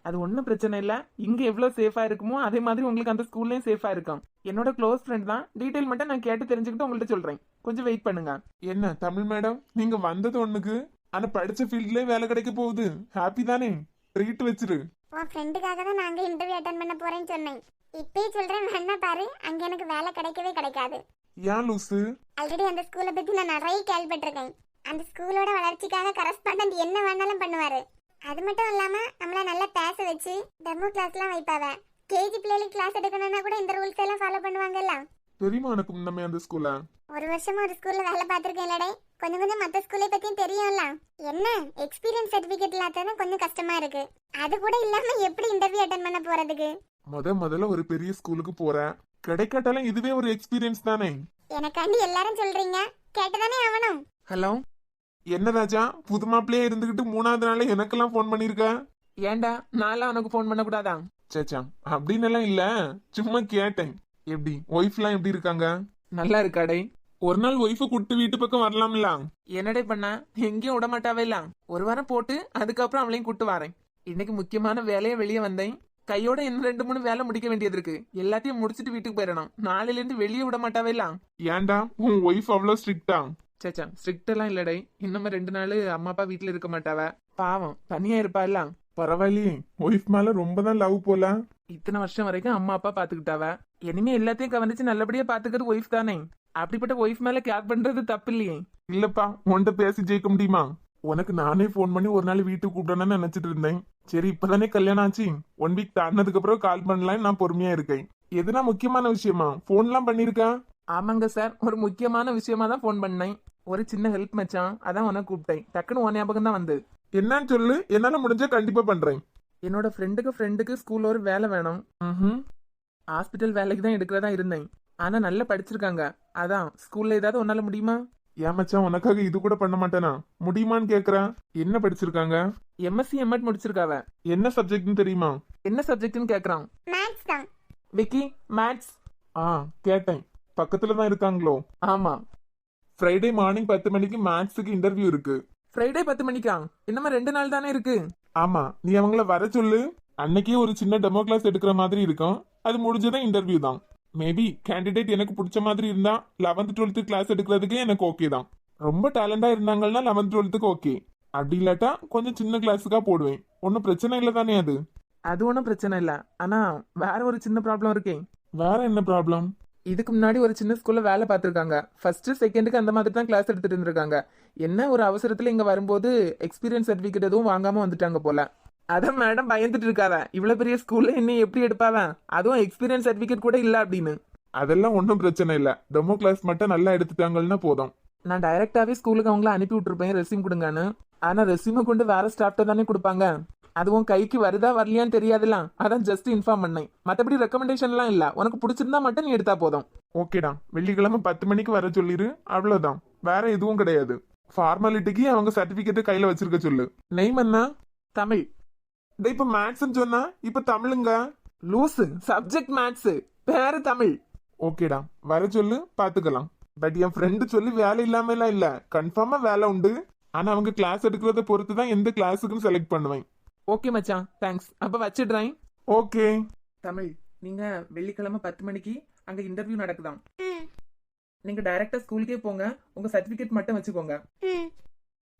அது ஒன்றும் பிரச்சனை இல்ல, இங்க எவ்வளவு சேஃபா இருக்குமோ அதே மாதிரி உங்களுக்கு அந்த ஸ்கூல்லயும் சேஃபா இருக்கும். என்னோட க்ளோஸ் ஃப்ரெண்ட் தான், டீடைல் மட்டும் நான் கேட்டு தெரிஞ்சுக்கிட்டு உங்கள்ட்ட சொல்றேன். கொஞ்சம் வெயிட் பண்ணுங்க. என்ன தமிழ் மேடம், நீங்க வந்தது ஒண்ணுக்கு, ஆனா படிச்ச ஃபீல்ட்லயே வேலை கிடைக்க போகுது. ஹாப்பி தானே? ட்ரீட் வச்சிரு. உன் ஃப்ரெண்டுக்காக தான் நாங்க இன்டர்வியூ அட்டெண்ட் பண்ண போறேன்னு சொன்னேன். இப்பயே சொல்றேன், வேணா பாரு, அங்க எனக்கு வேலை கிடைக்கவே கிடைக்காது. ஏன் லூசு? ஆல்ரெடி அந்த ஸ்கூலை பத்தி நான் நிறைய கேள்விப்பட்டிருக்கேன். அந்த ஸ்கூலோட வளர்ச்சிக்காக கரஸ்பாண்டன்ட் என்ன வேணாலும் பண்ணுவாரு. அது மட்டும் இல்லாம நம்மள நல்லா பேச வச்சு டெமோ கிளாஸ்லாம் வைப்பாவ. கேஜி பிள்ளைகளுக்கு கிளாஸ் எடுக்கணும்னா கூட இந்த ரூல்ஸ் எல்லாம் ஃபாலோ பண்ணுவாங்கல்ல. தெரியுமா எனக்கு முன்னமே அந்த ஸ்கூல்ல? ஒரு வருஷமா ஒரு ஸ்கூல்ல வேலை பார்த்திருக்கேன் இல்லடே. கொஞ்சம் கொஞ்சம் மத்த ஸ்கூலை பத்தியும் தெரியும்ல. என்ன எக்ஸ்பீரியன்ஸ் சர்டிபிகேட் இல்லாதது கொஞ்சம் கஷ்டமா இருக்கு. அது கூட இல்லாம எப்படி இன்டர்வியூ அட்டெண்ட் பண்ண போறதுக்கு? முதல்ல ஒரு பெரிய ஸ்கூலுக்கு போறேன், கிடைக்காட்டாலும் இதுவே ஒரு எக்ஸ்பீரியன்ஸ் தானே. எனக்காண்டி எல்லாரும் சொல்றீங்க, கேட்டுதானே ஆகணும். ஹலோ, என்ன ராஜா, புது மாப்பிள்ளையா இருந்துகிட்டு 3வது நாள் எனக்கெல்லாம் போன் பண்ணிருக்க? ஏன்டா நான்லாம் உனக்கு ஃபோன் பண்ண கூடாதா? சேச்சா, அப்படின்னு எல்லாம் இல்ல, சும்மா கேட்டேன். எப்படி ஒய்ஃப்லாம் எப்படி இருக்காங்க? நல்லா இருக்காடே. ஒரு நாள் ஒய்ஃபை கூட்டு வீட்டு பக்கம் வரலாம்ல? என்னடே பண்ண, எங்கேயும் விட மாட்டாவே இல்ல. ஒரு வாரம் போட்டு அதுக்கப்புறம் அவளையும் கூட்டு வரேன். இன்னைக்கு முக்கியமான வேலையை வெளியே வந்தேன். கையோட இன்னும் 2 3 வேலை முடிக்க வேண்டியது இருக்கு. எல்லாத்தையும் முடிச்சிட்டு வீட்டுக்கு போயிடணும். நாளையில இருந்து வெளியே விட மாட்டாவே எல்லாம். ஏன்டா உன் ஒய்ஃப் அவ்வளவு ஸ்ட்ரிக்டா? சேச்சா ஸ்ட்ரிக்ட் எல்லாம் இல்லடே. இன்னும் 2 நாள் அம்மா அப்பா வீட்டுல இருக்க மாட்டாவ. பாவம் தனியா இருப்பா எல்லாம். பரவாயில்லையே, ஒய்ஃப் மேல ரொம்ப தான் லவ் போல. இத்தனை வருஷம் வரைக்கும் அம்மா அப்பா பாத்துக்கிட்டாவ. இனிமே எல்லாத்தையும் கவனிச்சு நல்லபடியா பாத்துக்கிறது ஒய்ஃப் தானே. அப்படிப்பட்ட ஒய்ஃப் மேல கேர் பண்றது தப்பு இல்லையே. இல்லப்பா, உன்கிட்ட பேசி ஜெயிக்க முடியுமா? உனக்கு நானே போன் பண்ணி ஒரு நாள் வீட்டுக்கு கூப்பிடணும்னு நினைச்சிட்டு இருந்தேன். சரி இப்பதானே கல்யாணம் ஆச்சு, 1 வீக் தாண்டினதுக்கு அப்புறம் கால் பண்ணலான்னு நான் பொறுமையா இருக்கேன். எதுனா முக்கியமான விஷயமா போன்லாம் பண்ணிருக்கா? ஆமாங்க சார், ஒரு முக்கியமான விஷயமா தான் ஃபோன் பண்ணேன். ஒரு சின்ன ஹெல்ப் மச்சான், அதான் உனக்கு கூப்பிட்டேன். டக்குன்னு உன் ஞாபகம் தான் வந்து. என்னன்னு சொல்லு, என்னால முடிஞ்சா கண்டிப்பா பண்றேன். என்னோட ஃப்ரெண்டுக்கு ஸ்கூல்ல ஒரு வேலை வேணும். ஹாஸ்பிட்டல் வேலைக்கு தான் எடுக்கிறதா இருந்தேன். ஆனா நல்லா படிச்சிருக்காங்க. அதான் ஸ்கூல்ல ஏதாவது உன்னால முடியுமா? ஏன் மச்சான், உனக்காக இது கூட பண்ண மாட்டேனா? முடியுமான்னு கேக்குறேன். என்ன படிச்சிருக்காங்க? எம்எஸ்சி எம்எட் முடிச்சிருக்காவ. என்ன சப்ஜெக்ட்னு தெரியுமா? என்ன சப்ஜெக்ட்னு கேக்குறான். மேத்ஸ் தான். விக்கி மேத்ஸ். கேட்டேன். பக்கத்துல தான் இருக்காங்களோ? ஆமா. ஃப்ரைடே மார்னிங் 10 மணிக்கு மேத்ஸுக்கு இன்டர்வியூ இருக்கு. ஃப்ரைடே 10 மணிக்கா? இன்னும் 2 நாள் தானே இருக்கு. ஆமா, நீ அவங்கள வர சொல்லு. அன்னைக்கே ஒரு சின்ன டெமோ கிளாஸ் எடுக்கிற மாதிரி இருக்கும். அது முடிஞ்சதான் இன்டர்வியூ தான். மேபி கேண்டிடேட் எனக்கு பிடிச்ச மாதிரி இருந்தா 11th 12th கிளாஸ் எடுக்கிறதுக்கு எனக்கு ஓகே தான். ரொம்ப டேலண்டா இருந்தாங்கன்னா 11th 12th ஓகே. அப்படி இல்லாட்டா கொஞ்சம் சின்ன கிளாஸுக்கா போடுவேன். ஒன்னும் பிரச்சனை இல்லை தானே? அது ஒன்றும் பிரச்சனை இல்லை. ஆனா வேற ஒரு சின்ன ப்ராப்ளம் இருக்கே. வேற என்ன ப்ராப்ளம்? இதுக்கு முன்னாடி ஒரு சின்ன ஸ்கூல்ல வேலை பார்த்துருக்காங்க. ஃபர்ஸ்ட் செகண்டுக்கு அந்த மாதிரி தான் கிளாஸ் எடுத்துட்டு இருந்திருக்காங்க. என்ன ஒரு அவசரத்துல இங்க வரும்போது எக்ஸ்பீரியன்ஸ் சர்டிபிகேட் எதுவும் வாங்காம வந்துட்டாங்க போல. அதான் மேடம் பயந்துட்டு இருக்காவ. இவ்வளவு பெரிய ஸ்கூல்ல இன்னும் எப்படி எடுப்பாவ, அதுவும் எக்ஸ்பீரியன்ஸ் சர்டிபிகேட் கூட இல்ல அப்படின்னு. அதெல்லாம் ஒன்றும் பிரச்சனை இல்லை. டெமோ கிளாஸ் மட்டும் நல்லா எடுத்துட்டாங்கன்னா போதும். நான் டைரக்டாவே ஸ்கூலுக்கு அவங்கள அனுப்பி விட்டுருப்பேன் ரெஸ்யூம் கொடுங்கன்னு. ஆனா ரெஸ்யூமை கொண்டு வேற ஸ்டாஃப்ட்ட தானே கொடுப்பாங்க. அதுவும் கைக்கு வருதா வரலையான்னு தெரியாதுலாம். அதான் ஜஸ்ட் இன்ஃபார்ம் பண்ணேன். மற்றபடி ரெக்கமெண்டேஷன்லாம் இல்ல. உனக்கு பிடிச்சிருந்தா மட்டும் நீ எடுத்தா போதும். ஓகேடா, வெள்ளிக்கிழமை 10 மணிக்கு வர சொல்லிரு. அவ்வளவுதான், வேற எதுவும் கிடையாது. ஃபார்மாலிட்டிக்கு அவங்க சர்டிபிகேட் கையில வச்சிருக்க சொல்லு. நெய்ம் என்ன? தமிழ். இப்ப மேத்ஸ் சொன்னா இப்ப தமிழுங்க. லூசு, சப்ஜெக்ட் மேத்ஸ், பேரு தமிழ். ஓகேடா, வர சொல்லு, பாத்துக்கலாம். பட் என் ஃப்ரெண்டு சொல்லி வேலை இல்லாம எல்லாம் இல்ல, கன்ஃபார்மா வேலை உண்டு. ஆனா அவங்க கிளாஸ் எடுக்கிறத பொறுத்து தான் எந்த கிளாஸுக்குன்னு செலக்ட் பண்ணுவேன். ஓகே மச்சான், தேங்க்ஸ். அப்ப வச்சிடுறேன். ஓகே. தமிழ், நீங்க வெள்ளிக்கிழமை 10 மணிக்கு அங்க இன்டர்வியூ நடக்குதாம். நீங்க டைரக்டா ஸ்கூலுக்கே போங்க. உங்க சர்டிபிகேட் மட்டும் வச்சுக்கோங்க.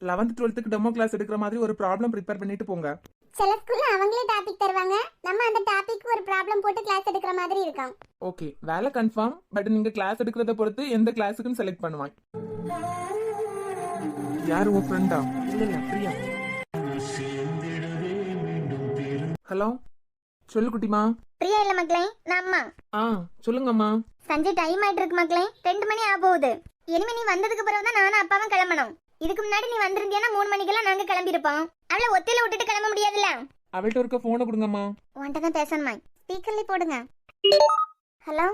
11th 12th டெமோ கிளாஸ் எடுக்கிற மாதிரி ஒரு ப்ராப்ளம் ப்ரிப்பேர் பண்ணிட்டு போங்க. சில ஸ்கூல்ல அவங்களே டாபிக் தருவாங்க. நம்ம அந்த டாபிக் ஒரு ப்ராப்ளம் போட்டு கிளாஸ் எடுக்கிற மாதிரி இருக்கும். ஓகே, வேலை கன்ஃபார்ம். பட் நீங்க கிளாஸ் எடுக்கிறத பொறுத்து எந்த கிளாஸுக்குன்னு செலக்ட் பண்ணுவாங்க. யாரு உன் ஃப்ரெண்டா? இல்ல பிரியா. ஹலோ, சொல்லு குட்டிமா. பிரியா இல்ல மக்களே, நான் அம்மா. சொல்லுங்கம்மா. சஞ்சய் டைம் ஆயிட்டு இருக்கு மக்களே, 2 மணி ஆக போகுது. இனிமே நீ வந்ததுக்கு பிறகு தான் நானும் அப்பாவும் கிளம்பணும். இதுக்கு முன்னாடி நீ வந்திருந்தியா 3 மணிக்கெல்லாம் நாங்க கிளம்பி இருப்போம். அவளை ஒத்தையில விட்டுட்டு கிளம்ப முடியாதுல்ல. அவள்கிட்ட இருக்க போனை கொடுங்கம்மா. உன்கிட்ட தான் பேசணுமா? ஸ்பீக்கர்ல போடுங்க. ஹலோ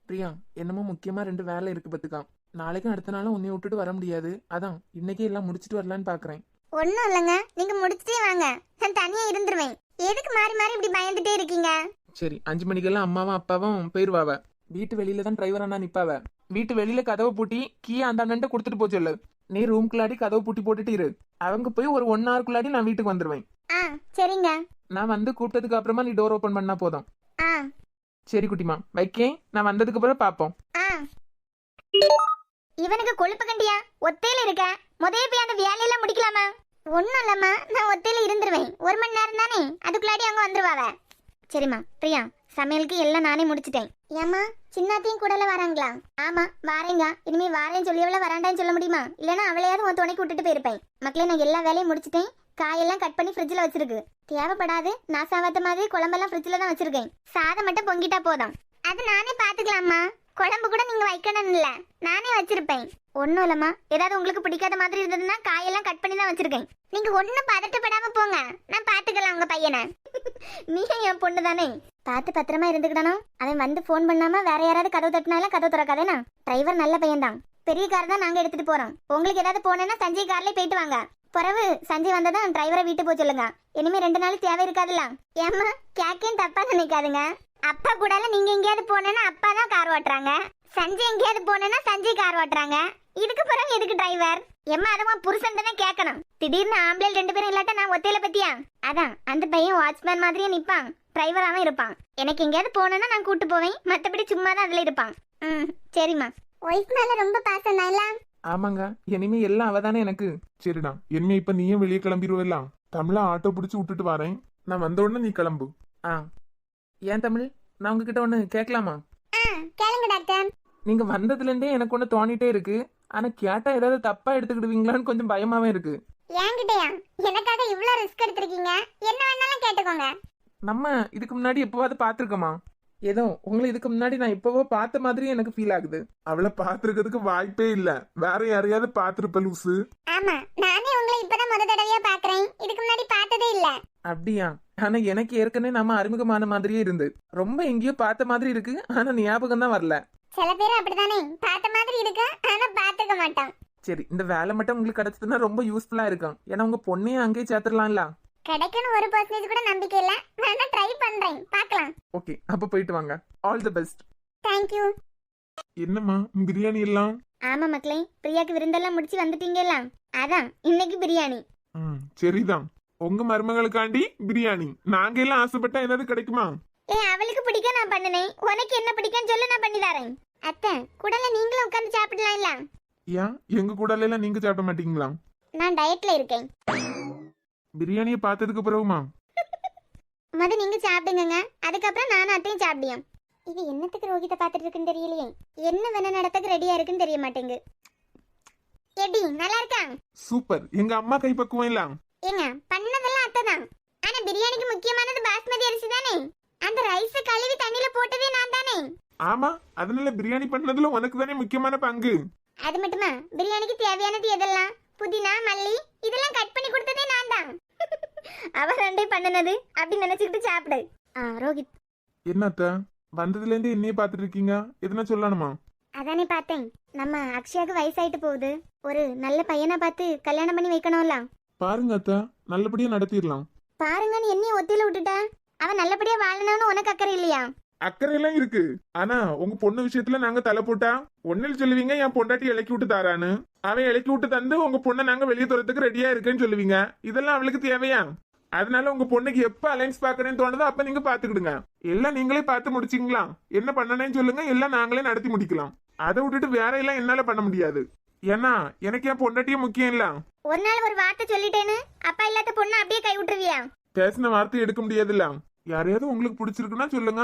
பிரியா, என்னமோ முக்கியமா 2 வேலை இருக்கு பத்துக்கா. நாளைக்கும் அடுத்த நாளும் உன்னை விட்டுட்டு வர முடியாது. அதான் இன்னைக்கே எல்லாம் முடிச்சிட்டு வரலான்னு பாக்குறேன். ஒண்ணும் இல்லைங்க, நீங்க முடிச்சிட்டே வாங்க. நான் தனியா இருந்துருவேன். எதுக்கு மாறி மாறி இப்படி பயந்துட்டே இருக்கீங்க? சரி, 5 மணிக்கெல்லாம் அம்மாவும் அப்பாவும் போயிருவாவ. வீட்டு வெளியில தான் டிரைவர் அண்ணா நிப்பாவ. வீட்டு வெளியில கதவை பூட்டி கீழே அந்த அண்ணன்ட்ட கொடுத்துட்டு போச்சு சொல்லு. நீ ரூம்குள்ளாடி கதவை பூட்டி போட்டுட்டு இரு. அவங்க போய் ஒரு 1 ஹவர்க்குள்ளாடி நான் வீட்டுக்கு வந்துருவேன். சரிங்க. நான் வந்து கூப்பிட்டதுக்கு அப்புறமா நீ டோர் ஓபன் பண்ணா போதும். சரி குட்டிமா, வைக்கேன். நான் வந்ததுக்கு அப்புறம் பாப்போம். இவனுக்கு கொழுப்பு கண்டியா? ஒத்தையில இருக்க முதல்ல போய் அந்த வேலையெல்லாம் முடிக்கலாமா? ஒண்ணும் இல்லம்மா, நான் ஒத்தையில இருந்துருவேன். 1 மணி நேரம் தானே, அதுக்குள்ளாடி அங்க வந்துருவாவ. சரிம்மா. பிரியா, சமையலுக்கு எல்லாம் நானே முடிச்சிட்டேன். ஏம்மா, சின்னாத்தையும் கூடல வராங்களா? ஆமா வாரேங்க. இனிமே வாரேன்னு சொல்லி அவளை வராண்டான்னு சொல்ல முடியுமா? இல்லைன்னா அவளையாவது உன் துணைக்கு விட்டுட்டு போயிருப்பேன். மக்களே, நான் எல்லா வேலையும் முடிச்சிட்டேன். காயெல்லாம் கட் பண்ணி ஃப்ரிட்ஜில் வச்சிருக்கு. தேவைப்படாது. நான் சாவாத்த மாதிரி குழம்பெல்லாம் ஃப்ரிட்ஜில் தான் வச்சிருக்கேன். சாதம் மட்டும் பொங்கிட்டா போதும். அது நானே பாத்துக்கலாமா? குழம்பு கூட நீங்க வைக்கணும் இல்ல, நானே வச்சிருப்பேன். ஒன்னும் இல்லம்மா, ஏதாவது உங்களுக்கு பிடிக்காத மாதிரி இருந்ததுன்னா காயெல்லாம் கட் பண்ணி தான் வச்சிருக்கேன். நீங்க ஒன்னும் பதட்டப்படாம போங்க, நான் பாத்துக்கலாம் உங்க பையனை. நீ என் பொண்ணு தானே, பார்த்து பத்திரமா இருந்துக்கிடணும். அவன் வந்து போன் பண்ணாம வேற யாராவது கதவு தட்டினாலும் கதவு திறக்காதேனா. டிரைவர் நல்ல பையன் தான். பெரிய கார் தான் நாங்க எடுத்துட்டு போறோம். உங்களுக்கு ஏதாவது போனேன்னா சஞ்சய் கார்ல போயிட்டு வாங்க. பிறகு சஞ்சய் வந்ததான் டிரைவரை வீட்டு போய் சொல்லுங்க. இனிமே 2 நாள் தேவை இருக்காதுல்ல. ஏம்மா, கேக்கேன் தப்பா நினைக்காதுங்க. அப்பா கூட நீங்க எங்கேயாவது போனேன்னா அப்பா தான் கார் ஓட்டுறாங்க. சஞ்சய் எங்கேயாவது போனேன்னா சஞ்சய் கார் ஓட்டுறாங்க. இதுக்கு பிறகு எதுக்கு டிரைவர்? எம்மா, அதுவும் புருஷன் தான் கேட்கணும். திடீர்னு ஆம்பளை 2 பேரும் இல்லாட்ட நான் ஒத்தையில பத்தியா? அதான் அந்த பையன் வாட்ச்மேன் மாதிரியே நிப்பான். டிரைவராவும் இருப்பான். எனக்கு எங்கேயாவது போனேன்னா நான் கூட்டு போவேன், மத்தபடி சும்மா தான் அதுல இருப்பான். சரிம்மா. ஒய்ஃப் மேல ரொம்ப பாசம் தான் இல்ல? ஆமாங்க, இனிமே எல்லாம் அவதானே எனக்கு. சரிடா, இனிமே இப்ப நீயும் வெளியே கிளம்பிடுவலாம். தமிழா ஆட்டோ பிடிச்சு விட்டுட்டு வரேன், நான் வந்த உடனே நீ கிளம்பு. ஆ ஏன் தமிழ், நான் உங்ககிட்ட ஒன்று கேட்கலாமா? கேளுங்க டாக்டர். நீங்க வந்ததுலேருந்தே எனக்கு ஒன்று தோணிட்டே இருக்கு. ஆனா கேட்டா ஏதாவது தப்பா எடுத்துக்கிடுவீங்களான்னு கொஞ்சம் பயமாவே இருக்கு. என்கிட்டயா? எனக்காக இவ்ளோ ரிஸ்க் எடுத்திருக்கீங்க, என்ன வேணாலும் கேட்டுக்கோங்க. நம்ம இதுக்கு முன்னாடி எப்போவாது பார்த்துருக்கோமா? ஏதோ உங்களை இதுக்கு முன்னாடி நான் எப்பவோ பார்த்த மாதிரி எனக்கு ஃபீல் ஆகுது. அவளை பாத்துருக்கிறதுக்கு வாய்ப்பே இல்ல, வேற யாரையாவது பாத்துருப்ப லூசு. ஆமா, நானே உங்களை இப்பதான் முத தடவையா பாக்குறேன், இதுக்கு முன்னாடி பார்த்ததே இல்ல. அப்படியா? ஆனா எனக்கு ஏற்கனவே நம்ம அறிமுகமான மாதிரியே இருந்து ரொம்ப எங்கேயோ பார்த்த மாதிரி இருக்கு. ஆனா ஞாபகம் தான் வரல. சில பேர் அப்படித்தானே, பார்த்த மாதிரி இருக்கு ஆனா பாத்துக்க மாட்டான். சரி, இந்த வேலை மட்டும் உங்களுக்கு கிடைச்சதுன்னா ரொம்ப யூஸ்ஃபுல்லா இருக்கும். ஏன்னா உங்க பொண்ணையும் அங்கேயே சேர்த்துடலாம்ல. கிடைக்குன்னு 1% கூட நம்பிக்கை இல்ல, நான் ட்ரை பண்றேன், பார்க்கலாம். ஓகே, அப்ப போயிட்டு வாங்க. All the best. Thank you. என்னம்மா பிரியாணி எல்லாம்? ஆமா மக்களே, பிரியாக்கு விருந்தெல்லாம் முடிச்சு வந்துட்டீங்கல்ல, அதான் இன்னைக்கு பிரியாணி. சரிதான், உங்க மருமகளுக்காண்டி பிரியாணி. நாங்க எல்லாம் ஆசைப்பட்டா ஏதாவது கிடைக்குமா? அவளுக்கு பிடிக்க நான் பண்ணினேன், உனக்கு என்ன பிடிக்கும்னு சொல்லு, நான் பண்ணி தரேன். அத்தை கூடல நீங்களும் உட்கார்ந்து சாப்பிடலாம் இல்ல? ஏன் எங்க கூட எல்லாம் நீங்க சாப்பிட மாட்டீங்களா? நான் டயட்ல இருக்கேன். பிரியாணியை பார்த்ததுக்கு பிறகுமா? மத நீங்க சாப்பிடுங்க, அதுக்கப்புறம் நானும் அத்தையும் சாப்பிடியோம். இது என்னத்துக்கு ரோகித பாத்துட்டு இருக்குன்னு தெரியலையே, என்ன வேணா நடத்துக்கு ரெடியா இருக்குன்னு தெரிய மாட்டேங்கு. எப்படி நல்லா இருக்கா? சூப்பர், எங்க அம்மா கை பக்குவம் இல்ல. ஏங்க பண்ணதெல்லாம் அத்தை தான், ஆனா பிரியாணிக்கு முக்கியமானது பாஸ்மதி அரிசி தானே. அந்த ரைஸ் கழுவி தண்ணில போட்டதே நான் தானே. ஆமா, அதனால பிரியாணி பண்ணதுல உனக்கு தானே முக்கியமான பங்கு. அது மட்டுமா, பிரியாணிக்கு தேவையானது எதெல்லாம், புதினா மல்லி இதெல்லாம் கட் பண்ணி கொடுத்ததே நான் தான். அவ ரெண்டே பண்ணனது அப்படி நினைச்சுக்கிட்டு சாப்பிடு. ரோஹித். என்னத்த வந்ததுல இருந்து என்னையே பாத்துட்டு இருக்கீங்க, எதுனா சொல்லணுமா? அதானே பார்த்தேன், நம்ம அக்ஷயாக்கு வயசாயிட்டு போகுது, ஒரு நல்ல பையனா பார்த்து கல்யாணம் பண்ணி வைக்கணும்ல. பாருங்க அத்த, நல்லபடியா நடத்திடலாம். பாருங்கன்னு என்னைய ஒத்தியில விட்டுட்டா, அவன் நல்லபடியா வாழணும்னு உனக்கு அக்கறை இல்லையா? அக்கறை எல்லாம் இருக்கு, ஆனா உங்க பொண்ணு விஷயத்துல நாங்க தலை போட்டா ஒன்னில் சொல்லுவீங்க என் பொண்டாட்டி இலக்கி விட்டு தாரான்னு. அவன் இலக்கி விட்டு தந்து உங்க பொண்ணை நாங்க வெளியே துறத்துக்கு ரெடியா இருக்கேன்னு சொல்லுவீங்க. இதெல்லாம் அவளுக்கு தேவையா? அதனால உங்க பொண்ணுக்கு எப்ப அலைன்ஸ் பாக்குறேன்னு தோணுதோ அப்ப நீங்க பாத்துக்கிடுங்க. எல்லாம் நீங்களே பார்த்து முடிச்சிங்களா? என்ன பண்ணனேன்னு சொல்லுங்க, எல்லாம் நாங்களே நடத்தி முடிக்கலாம். அதை விட்டுட்டு வேற எல்லாம் என்னால பண்ண முடியாது. ஏன்னா எனக்கு என் பொண்டாட்டியும் முக்கியம் இல்ல. ஒரு நாள் ஒரு வார்த்தை சொல்லிட்டேன்னு அப்பா இல்லாத பொண்ணு அப்படியே கை விட்டுருவியா? பேசின வார்த்தை எடுக்க முடியாதுல்ல. யாரையாவது உங்களுக்கு பிடிச்சிருக்குன்னா சொல்லுங்க,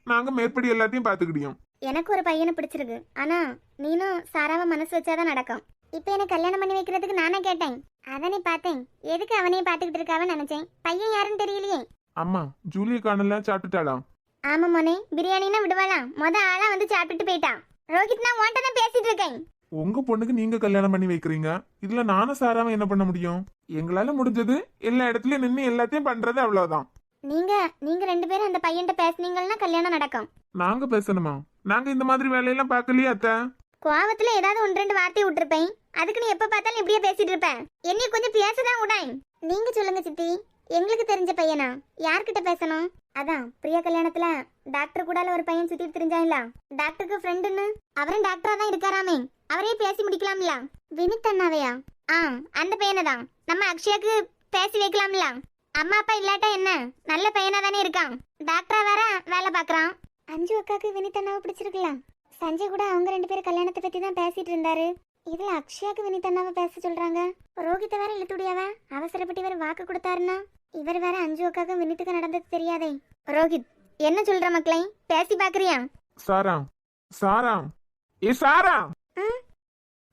நாங்க மேற்படி எல்லாத்தையும் பாத்துக்கிடியோம். எனக்கு ஒரு பையனை பிடிச்சிருக்கு, ஆனா நீனும் சாராவ மனசு வச்சாதான் நடக்கும். இப்ப எனக்கு கல்யாணம் பண்ணி வைக்கிறதுக்கு நானே கேட்டேன், அதனே பார்த்தேன். எதுக்கு அவனையும் பாத்துக்கிட்டு இருக்காவன்னு நினைச்சேன். பையன் யாருன்னு தெரியலையே. அம்மா ஜூலிய காணல, சாப்பிட்டுட்டாளா? ஆமா மோனே, பிரியாணினா விடுவாளாம், மொத ஆளா வந்து சாப்பிட்டுட்டு போயிட்டான். ரோஹித், நான் உன்கிட்ட தான் பேசிட்டு இருக்கேன். உங்க பொண்ணுக்கு நீங்க கல்யாணம் பண்ணி வைக்கிறீங்க, இதுல நானும் சாராம என்ன பண்ண முடியும்? எங்களால முடிஞ்சது எல்லா இடத்துலயும் நின்று எல்லாத்தையும் பண்றது, அவ்வளவுதான். நீங்க ரெண்டு பேரும் அந்த பையன்கிட்ட பேசுனீங்கன்னா கல்யாணம் நடக்கும். நாங்க பேசணுமா? நாங்க இந்த மாதிரி வேலையெல்லாம் பாக்கலையே அத்த. கோவத்துல ஏதாவது 1-2 வார்த்தை விட்டுருப்பேன், அதுக்கு நீ எப்ப பார்த்தாலும் இப்படியே பேசிட்டு இருப்பேன். என்னைய கொஞ்சம் பேசதான் விடாய். நீங்க சொல்லுங்க சித்தி, எங்களுக்கு தெரிஞ்ச பையனா யார்கிட்ட பேசணும்? அதான் பிரியா கல்யாணத்துல டாக்டர் கூட ஒரு பையன் சுத்திட்டு தெரிஞ்சாங்களா, டாக்டருக்கு ஃப்ரெண்டுன்னு. அவரும் டாக்டரா தான் இருக்காராமே, அவரே பேசி முடிக்கலாம்ல. வினித் அண்ணாவையா? அந்த பையனை தான் நம்ம அக்ஷயாக்கு பேசி வைக்கலாம்ல. அம்மா அப்பா இல்லாட்டா என்ன, நல்ல பையனா தானே இருக்கான், டாக்டரா வேற வேலை பாக்குறான். அஞ்சு அக்காக்கு வினித் அண்ணாவை பிடிச்சிருக்கலாம். சஞ்சய் கூட அவங்க 2 பேரும் கல்யாணத்தை பத்தி தான் பேசிட்டு இருந்தாரு. இதுல அக்ஷயாக்கு வினித் அண்ணாவை பேச சொல்றாங்க. ரோஹித்த வேற இழுத்துடியாவ, அவசரப்பட்டு வேற வாக்கு கொடுத்தாருன்னா இவர் வேற அஞ்சு அக்காக்கும் வினித்துக்கு நடந்தது தெரியாதே. ரோஹித், என்ன சொல்ற மக்களே, பேசி பாக்குறியா? சாரா சாரா சாரா,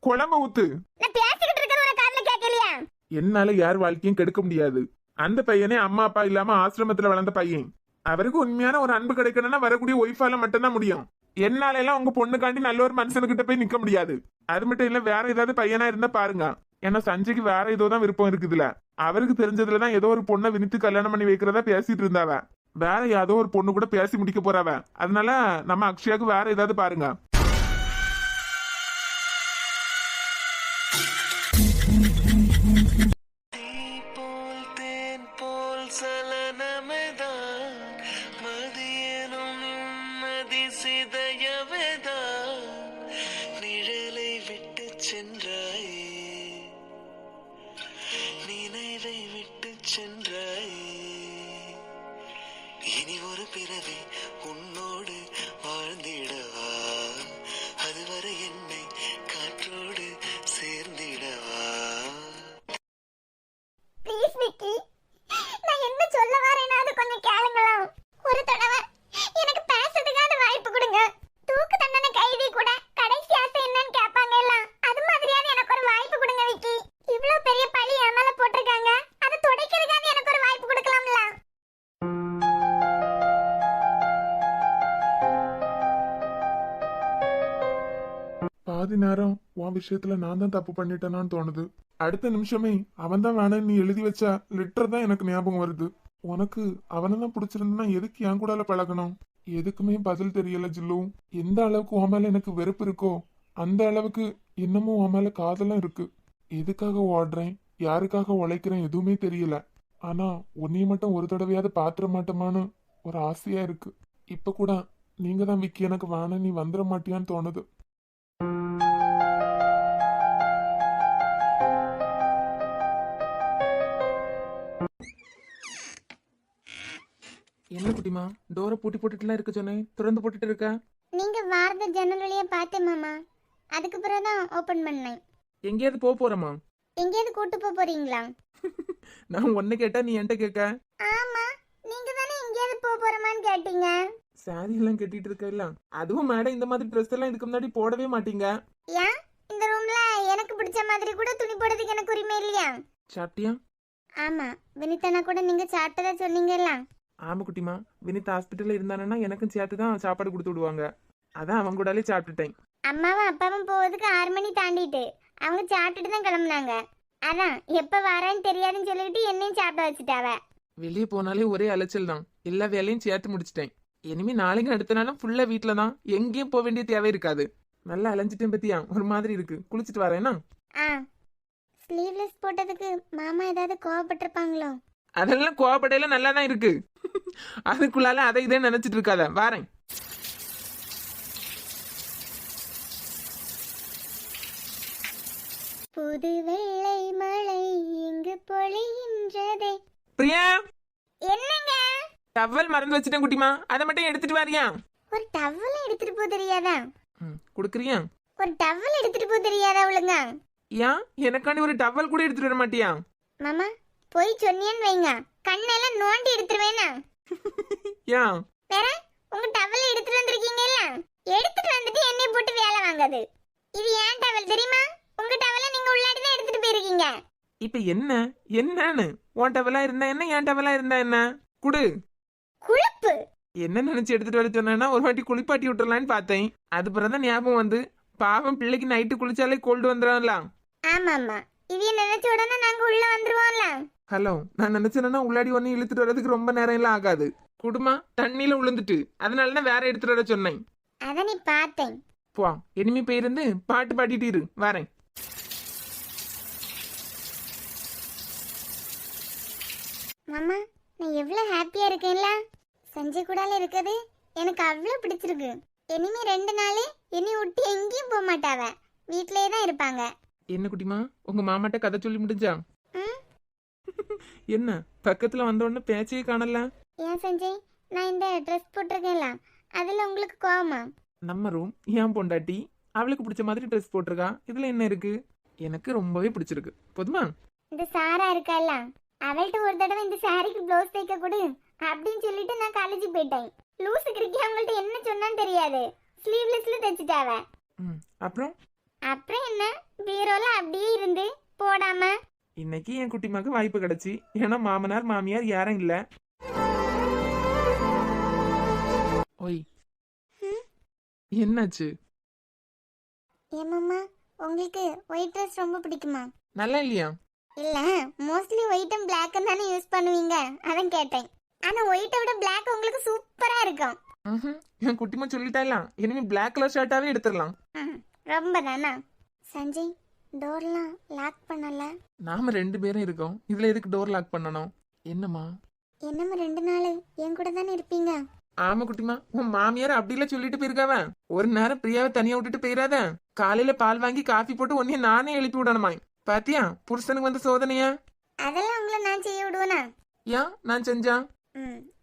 குழம்பு ஊத்து. நான் பேசிக்கிட்டு இருக்கிற ஒரு காதுல கேட்கலையா? என்னால யார் வாழ்க்கையும் கெடுக்க முடியாது. அந்த பையனே அம்மா அப்பா இல்லாம ஆசிரமத்துல வளர்ந்த பையன். அவருக்கு உண்மையான ஒரு அன்பு கிடைக்கணும்னா வரக்கூடிய ஒய்ஃபால மட்டும்தான் முடியும். என்னால எல்லாம் உங்க பொண்ணுக்காண்டி நல்ல ஒரு மனுஷனுக்கிட்ட போய் நிக்க முடியாது. அது மட்டும் இல்ல, வேற ஏதாவது பையனா இருந்தா பாருங்க. ஏன்னா சஞ்சய்க்கு வேற ஏதோ தான் விருப்பம் இருக்குதுல. அவருக்கு தெரிஞ்சதுலதான் ஏதோ ஒரு பொண்ணை வினித்து கல்யாணம் பண்ணி வைக்கிறதா பேசிட்டு இருந்தாவ. வேற ஏதோ ஒரு பொண்ணு கூட பேசி முடிக்க போறாவ. அதனால நம்ம அக்ஷயாக்கு வேற ஏதாவது பாருங்க. நினைவை விட்டு சென்றாய், இனி உன் விஷயத்துல நான் தான் தப்பு பண்ணிட்டேனான்னு தோணுது. அடுத்த நிமிஷமே அவன் தான் வேணான்னு நீ எழுதி வச்ச லெட்டர் தான் எனக்கு ஞாபகம் வருது. உனக்கு அவனை தான் பிடிச்சிருந்தா எதுக்கு என் கூடால பழகணும்? எதுக்குமே பதில் தெரியல ஜில்லு. எந்த அளவுக்கு உன் மேல எனக்கு வெறுப்பு இருக்கோ அந்த அளவுக்கு இன்னமும் உன் மேல காதலும் இருக்கு. எதுக்காக ஓடுறேன், யாருக்காக உழைக்கிறேன் எதுவுமே தெரியல. ஆனா உன்னைய மட்டும் ஒரு தடவையாவது பாத்திர மாட்டோமான்னு ஒரு ஆசையா இருக்கு. இப்ப கூட நீங்க தான் விக்கி எனக்கு வேணாம் நீ வந்துட மாட்டியான்னு தோணுது. என்ன குட்டிமா, டோரை பூட்டி போட்டுட்டுலாம் இருக்க சொன்னேன், திறந்து போட்டுட்டு இருக்க? நீங்க வாரத ஜன்னல் வழியா பார்த்தேன் மாமா. அதுக்கு பிறகுதான் ஓபன் பண்ணேன். எங்கேயாவது போறமா? எங்கேயாவது கூட்டு போறீங்களா? நான் ஒன்னு கேட்டா நீ என்கிட்ட கேட்க? ஆமா, நீங்க தானே எங்கேயாவது போறோமான்னு கேட்டீங்க. சாரி எல்லாம் கட்டிட்டு இருக்க இல்ல? அதுவும் மேடம் இந்த மாதிரி ட்ரெஸ் எல்லாம் இதுக்கு முன்னாடி போடவே மாட்டீங்க. ஏன் இந்த ரூம்ல எனக்கு பிடிச்ச மாதிரி கூட துணி போடுறதுக்கு எனக்கு உரிமை இல்லையா? சாப்பிட்டியா? ஆமா, வினிதனா கூட நீங்க சாப்பிட்டதா சொன்னீங்கல்ல. ஆமா குட்டிமா, வினித் ஹாஸ்பிட்டல்ல இருந்தானா எனக்கும் சேர்த்து தான் சாப்பாடு கொடுத்து விடுவாங்க. அதான் அவங்க கூடாலே சாப்பிட்டுட்டேன். அம்மாவும் அப்பாவும் போவதுக்கு 6 மணி தாண்டிட்டு அவங்க சாப்பிட்டுட்டு தான் கிளம்புனாங்க. அதான் எப்ப வரான்னு தெரியாதுன்னு சொல்லிட்டு என்னையும் சாப்பிட வச்சுட்டாவ. வெளியே போனாலே ஒரே அலைச்சல் தான். எல்லா வேலையும் சேர்த்து முடிச்சிட்டேன். இனிமே நாளைக்கு அடுத்த நாளும் ஃபுல்லா வீட்டுல தான், எங்கேயும் போக வேண்டிய தேவை இருக்காது. நல்லா அலைஞ்சிட்டேன் பத்தியா, ஒரு மாதிரி இருக்கு. குளிச்சுட்டு வரேன்னா? ஸ்லீவ்லெஸ் போட்டதுக்கு மாமா ஏதாவது கோவப்பட்டிருப்பாங்களோ? அதெல்லாம் கோவப்படையில நல்லா தான் இருக்கு. அதுக்குள்ளால அதை இதே நினைச்சிட்டு இருக்காத. வாரேன். புது வெள்ளை மழை இங்கு பொழிகின்றதே. பிரியா, என்னங்க? டவல் மறந்து வச்சுட்டேன் குட்டிமா, அதை மட்டும் எடுத்துட்டு வாரியா? ஒரு டவல் எடுத்துட்டு போக தெரியாதா? குடுக்குறியா? ஒரு டவல் எடுத்துட்டு போக தெரியாதா ஒழுங்கா? ஏன் எனக்காண்டி ஒரு டவல் கூட எடுத்துட்டு வர மாட்டியா? மாமா போய் சொன்னியன்னு வைங்க, கண்ணெல்லாம் நோண்டி எடுத்துருவேனா? ஏன்? வேற உங்க டவல் எடுத்துட்டு வந்திருக்கீங்கல்ல, எடுத்துட்டு வந்துட்டு என்னை போட்டு வேலை வாங்காது. இது ஏன் டவல் தெரியுமா? உங்க டவலை நீங்க உள்ளாடி தான் எடுத்துட்டு போயிருக்கீங்க. இப்ப என்ன என்னன்னு? உன் டவலா இருந்தா என்ன, என் டவலா இருந்தா என்ன? குடு. குழப்பு. என்ன நினைச்சு எடுத்துட்டு வர சொன்னா ஒரு வாட்டி குளிப்பாட்டி விட்டுறலான்னு பார்த்தேன். அது பிறகுதான் ஞாபகம் வந்து, பாவம் பிள்ளைக்கு நைட்டு குளிச்சாலே கோல்டு வந்துடும்ல. ஆமா ஆமா, இதைய நினைச்ச உடனே நாங்க உள்ள வந்துருவோம்ல. ஹலோ, நான் நினைச்சேன்னா உள்ளாடி ஒன்னு இழுத்துட்டு வர்றதுக்கு ரொம்ப நேரம் எல்லாம் ஆகாது. குடுமா தண்ணியில உளுந்துட்டு, அதனாலதான் வேற எடுத்துட்டு வர சொன்னேன். அத நீ பார்த்தேன். போ, இனிமே போயிருந்து பாட்டு பாடிட்டு இரு, வரேன். மாமா நான் எவ்வளவு ஹாப்பியா இருக்கேன்ல. சஞ்சய் கூடால இருக்குது எனக்கு அவ்வளவு பிடிச்சிருக்கு. இனிமே 2 நாள் இனி விட்டு எங்கேயும் போக மாட்டாவ, வீட்லயே தான் இருப்பாங்க. என்ன குட்டிமா, உங்க மாமாட்ட கதை சொல்லி முடிஞ்சா? என்ன பக்கத்துல வந்த உடனே பேச்சையே காணல? ஏன் சஞ்சய், நான் இந்த ட்ரெஸ் போட்டிருக்கேன்ல, அதுல உங்களுக்கு கோவமா? நம்ம ரூம் ஏன் பொண்டாட்டி அவளுக்கு பிடிச்ச மாதிரி ட்ரெஸ் போட்டிருக்கா, இதுல என்ன இருக்கு? எனக்கு ரொம்பவே பிடிச்சிருக்கு. போதுமா? இந்த சாரா இருக்கால, அவள்கிட்ட ஒரு தடவை இந்த சாரிக்கு ப்ளவுஸ் தைக்க கொடு அப்படின்னு சொல்லிட்டு நான் காலேஜ் போயிட்டேன். லூசுக்கு இருக்கே, அவங்கள்ட்ட என்ன சொன்னான்னு தெரியாது, ஸ்லீவ்லெஸ்ல தைச்சிட்டாவ. அப்புறம் அப்புறம் என்ன, பீரோல அப்படியே இருந்து போடாம. இன்னைக்கு என் குட்டிமாக்கு வாய்ப்பு கிடைச்சி, ஏன்னா மாமனார் மாமியார் யாரும் இல்ல. ஓய், என்னாச்சு? ஏமாமா உங்களுக்கு ஒயிட் ட்ரெஸ் ரொம்ப பிடிக்குமா? நல்லா இல்லையா? இல்ல, மோஸ்ட்லி ஒயிட் அண்ட் பிளாக் தானே யூஸ் பண்ணுவீங்க, அதான் கேட்டேன். ஆனா ஒயிட்டை விட பிளாக் உங்களுக்கு சூப்பரா இருக்கும். என் குட்டிமா சொல்லிட்டால, இனிமே பிளாக் கலர் ஷர்ட்டாவே எடுத்துடலாம். ரொம்ப தானா? சஞ்சய் டோர்லாம் லாக் பண்ணல. நாம 2 பேரும் இருக்கோம், இதுல எதுக்கு டோர் லாக் பண்ணணும்? என்னம்மா? என்னம்மா 2 நாள் என் கூட தானே இருப்பீங்க? ஆமா குட்டிமா, உன் மாமியார் அப்படிலாம் சொல்லிட்டு போயிருக்காவ. ஒரு நேரம் பிரியாவை தனியா விட்டுட்டு போயிடாத. காலையில பால் வாங்கி காஃபி போட்டு உன்னைய நானே எழுப்பி விடணுமா? பாத்தியா புருஷனுக்கு வந்த சோதனையா? அதெல்லாம் உங்களை நான் செய்ய விடுவேனா? ஏன் நான் செஞ்சா?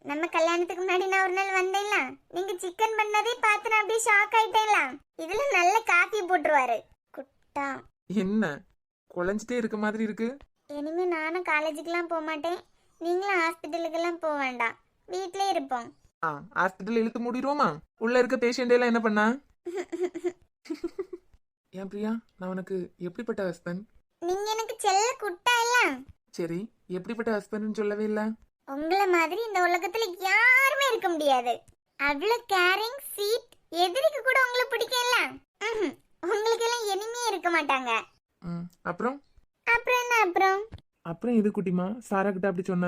நம்ம கல்யாணத்துக்கு முன்னாடி நான் ஒரு நாள் வந்தேன்ல, நீங்க சிக்கன் பண்ணதே பார்த்து நான் அப்படியே ஷாக் ஆயிட்டேன்ல. இதுல நல்ல காஃபி போட்டுருவாரு குட்டா. என்ன குழஞ்சிட்டே இருக்க மாதிரி இருக்கு? இனிமே நானும் காலேஜுக்கெல்லாம் போக மாட்டேன், நீங்களும் ஹாஸ்பிட்டலுக்கெல்லாம் போக வேண்டாம், வீட்லயே இருப்போம். ஹாஸ்பிட்டல் இழுத்து மூடிடுவோமா? உள்ள இருக்க பேஷண்ட் எல்லாம் என்ன பண்ணா? ஏன் பிரியா, நான் உனக்கு எப்படிப்பட்ட ஹஸ்பண்ட்? நீங்க எனக்கு செல்ல குட்டா இல்ல. சரி, எப்படிப்பட்ட ஹஸ்பண்ட் சொல்லவே இல்ல. உங்கள மாதிரி இந்த உலகத்துல யாருமே இருக்க முடியாது. அவ்வளவு கேரிங், ஸ்வீட், எதிரிக்கு கூட உங்களுக்கு பிடிக்கல. உங்களுக்கு எல்லாம் இனிமே இருக்க மாட்டாங்க. அப்புறம் அப்புறம் என்ன அப்புறம்? அப்புறம் எது குட்டிமா சாரா கிட்ட அப்படி சொன்ன?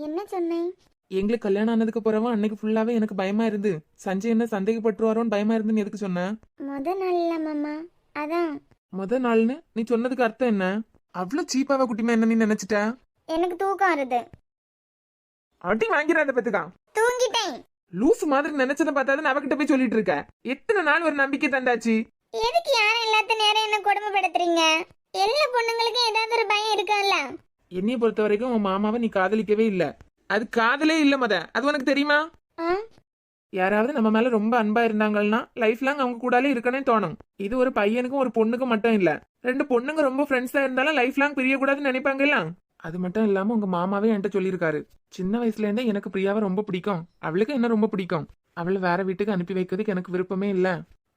என்ன சொன்னேன்? எங்களுக்கு கல்யாணம் ஆனதுக்கு பிறகு அன்னைக்கு ஃபுல்லாவே எனக்கு பயமா இருந்து சஞ்சய் என்ன சந்தேகப்பட்டுருவாரோன்னு பயமா இருந்துன்னு எதுக்கு சொன்ன? முத நாள் இல்ல மாமா, அதான். முத நாள்னு நீ சொன்னதுக்கு அர்த்தம் என்ன? அவ்வளவு சீப்பாவா குட்டிமா என்ன நீ நினைச்சிட்ட? எனக்கு தூக்கம் வருது. அடி வாங்கிறாத பத்துக்கா. தூங்கிட்டேன். லூசு மாதிரி நினைச்சத பார்த்தாதான் அவகிட்ட போய் சொல்லிட்டு இருக்க. எத்தனை நாள் ஒரு நம்பிக்கை தந்தாச்சு? எதுக்கு யாரும் இல்லாத நேரம் என்ன கொடுமைப்படுத்துறீங்க? எல்லா பொண்ணுங்களுக்கும் ஏதாவது ஒரு பயம் இருக்கும்ல. என்னைய பொறுத்த வரைக்கும் உன் மாமாவை நீ காதலிக்கவே இல்ல. அது காதலே இல்ல மத, அது உனக்கு தெரியுமா? யாராவது நம்ம மேல ரொம்ப அன்பா இருந்தாங்கன்னா லைஃப் லாங் அவங்க கூடாலே இருக்கனே தோணும். இது ஒரு பையனுக்கும் ஒரு பொண்ணுக்கும் மட்டும் இல்ல. ரெண்டு பொண்ணுங்க ரொம்ப ஃப்ரெண்ட்ஸா இருந்தாலும் லைஃப் லாங் பிரிய கூடாதுன்னு நினைப்பாங்கல்ல. அது மட்டும் இல்லாம உங்க மாமாவே என்கிட்ட சொல்லியிருக்காரு, சின்ன வயசுல இருந்தே எனக்கு பிரியாவை ரொம்ப பிடிக்கும், அவளுக்கு என்ன ரொம்ப பிடிக்கும், அவளை வேற வீட்டுக்கு அனுப்பி வைக்கிறதுக்கு எனக்கு விருப்பமே இல்ல.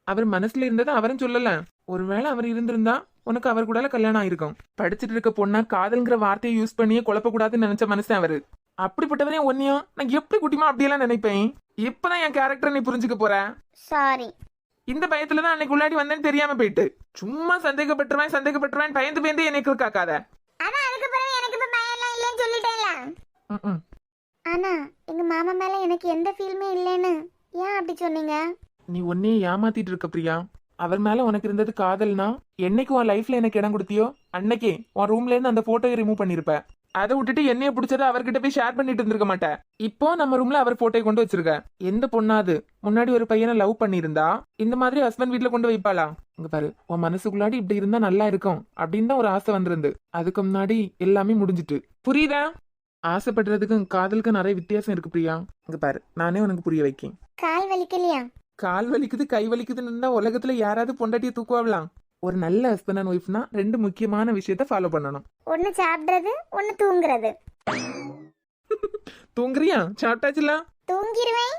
அவர் மனசுல இருந்ததை அவரும் சொல்லல. ஒருவேளை அவர் இருந்திருந்தா உனக்கு அவர் கூட கல்யாணம் ஆயிருக்கும். படிச்சுட்டு இருக்க பொண்ணா காதல்ங்கிற வார்த்தையை யூஸ் பண்ணியே குழப்ப கூடாதுன்னு நினைச்ச மனுஷன் அவரு. அப்படிப்பட்டவரே ஒன்னையும் நான் எப்படி குட்டிமா அப்படியெல்லாம் நினைப்பேன். இப்பதான் என் கேரக்டர் நீ புரிஞ்சுக்க போற. சாரி. இந்த பயத்துலதான் அன்னைக்கு உள்ளாடி வந்தேன்னு தெரியாம போயிட்டு சும்மா சந்தேகப்பட்டுருவேன் பயந்து பயந்து என்னை காக்காத. ஆனா அதுக்கு பிறகு எனக்கு இப்ப பயம் எல்லாம் இல்லைன்னு சொல்லிட்டேன்ல. ஆனா எங்க மாமா மேல எனக்கு எந்த ஃபீலுமே இல்லைன்னு ஏன் அப்படி சொன்னீங்க? நீ ஒன்னே ஏமாத்திட்டு இருக்க பிரியா. அவர் மேல உனக்கு இருந்தது காதல்னா என்னைக்கு உன் லைஃப்ல எனக்கு இடம் கொடுத்தியோ அன்னைக்கே உன் ரூம்ல இருந்து அந்த போட்டோவை ரிமூவ் பண்ணிருப்ப. அதை விட்டுட்டு என்னைய பிடிச்சத அவர்கிட்ட போய் ஷேர் பண்ணிட்டு இருந்திருக்க மாட்டேன். இப்போ நம்ம ரூம்ல அவர் போட்டோயை கொண்டு வச்சிருக்க. எந்த பொண்ணாது முன்னாடி ஒரு பையனை லவ் பண்ணிருந்தா இந்த மாதிரி ஹஸ்பண்ட் வீட்டுல கொண்டு வைப்பாளா? இங்க பாரு, உன் மனசுக்குள்ளாடி இப்படி இருந்தா நல்லா இருக்கும் அப்படின்னு தான் ஒரு ஆசை வந்திருந்து. அதுக்கு முன்னாடி எல்லாமே முடிஞ்சிட்டு. புரியுதா? ஆசைப்படுறதுக்கும் காதலுக்கும் நிறைய வித்தியாசம் இருக்கு பிரியா. இங்க பாரு, நானே உனக்கு புரிய வைக்கேன். கால் வலிக்கலையா? கால் வலிக்குது கை வலிக்குதுன்னு உலகத்துல யாராவது பொண்டாட்டிய தூக்குவாங்களாம்? ஒரு நல்ல ஹஸ்பண்ட் அண்ட் ஒய்ஃப்னா ரெண்டு முக்கியமான விஷயத்த ஃபாலோ பண்ணணும். ஒன்னு சாப்பிடுறது, ஒன்னு தூங்குறது. தூங்குறியா? சாப்பிட்டாச்சுல? தூங்கிடுவேன்.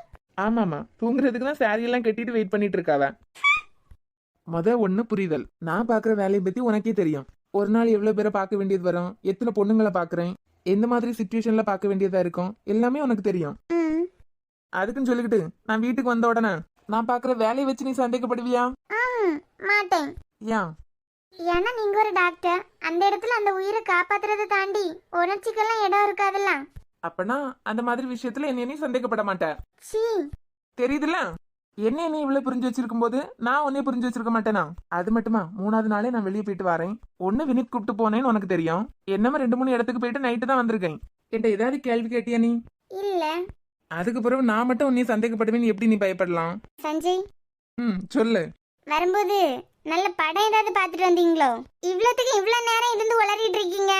ஆமாமா, தூங்குறதுக்கு தான் சாரி எல்லாம் கட்டிட்டு வெயிட் பண்ணிட்டு இருக்காவ. ஒண்ணு புரிதல். நான் பாக்குற வேலையை பத்தி உனக்கே தெரியும். ஒரு நாள் எவ்வளவு பேரை பார்க்க வேண்டியது வரும், எத்தனை பொண்ணுங்களை பாக்குறேன், எந்த மாதிரி சிச்சுவேஷன்ல பார்க்க வேண்டியதா இருக்கும், எல்லாமே உனக்கு தெரியும். அதுக்குன்னு சொல்லிக்கிட்டு நான் வீட்டுக்கு வந்த உடனே நான் பாக்குற வேலையை வச்சு நீ சந்தேகப்படுவியா? மாட்டேன். ஏன்? ஏன்னா நீங்க ஒரு டாக்டர். அந்த இடத்துல அந்த உயிரை காப்பாத்துறதை தாண்டி உணர்ச்சிக்கெல்லாம் இடம் இருக்காதுல்ல. அப்பனா அந்த மாதிரி விஷயத்துல என்ன நீ சந்தேகப்பட மாட்டேன். சீ, தெரியுதுல்ல? என்ன நீ இவ்வளவு புரிஞ்சு வச்சிருக்கும் போது நான் உன்னைய புரிஞ்சு வச்சிருக்க மாட்டேனா? அது மட்டுமா, 3வது நாளே நான் வெளியே போயிட்டு வரேன். ஒண்ணு வினித் கூப்பிட்டு போனேன்னு உனக்கு தெரியும். என்னமா 2-3 இடத்துக்கு போயிட்டு நைட்டு தான் வந்திருக்கேன். என்கிட்ட ஏதாவது கேள்வி கேட்டியா நீ? இல்ல. அதுக்கு பிறகு நான் மட்டும் உன்னை சந்தேகப்படுவேன்னு எப்படி நீ பயப்படலாம்? சஞ்சய், சொல்லு. வரும்போது நல்ல படம் ஏதாவது பாத்துட்டு வந்தீங்களோ? இவ்வளவுக்கு இவ்வளவு நேரம் இருந்து உளறிட்டு இருக்கீங்க.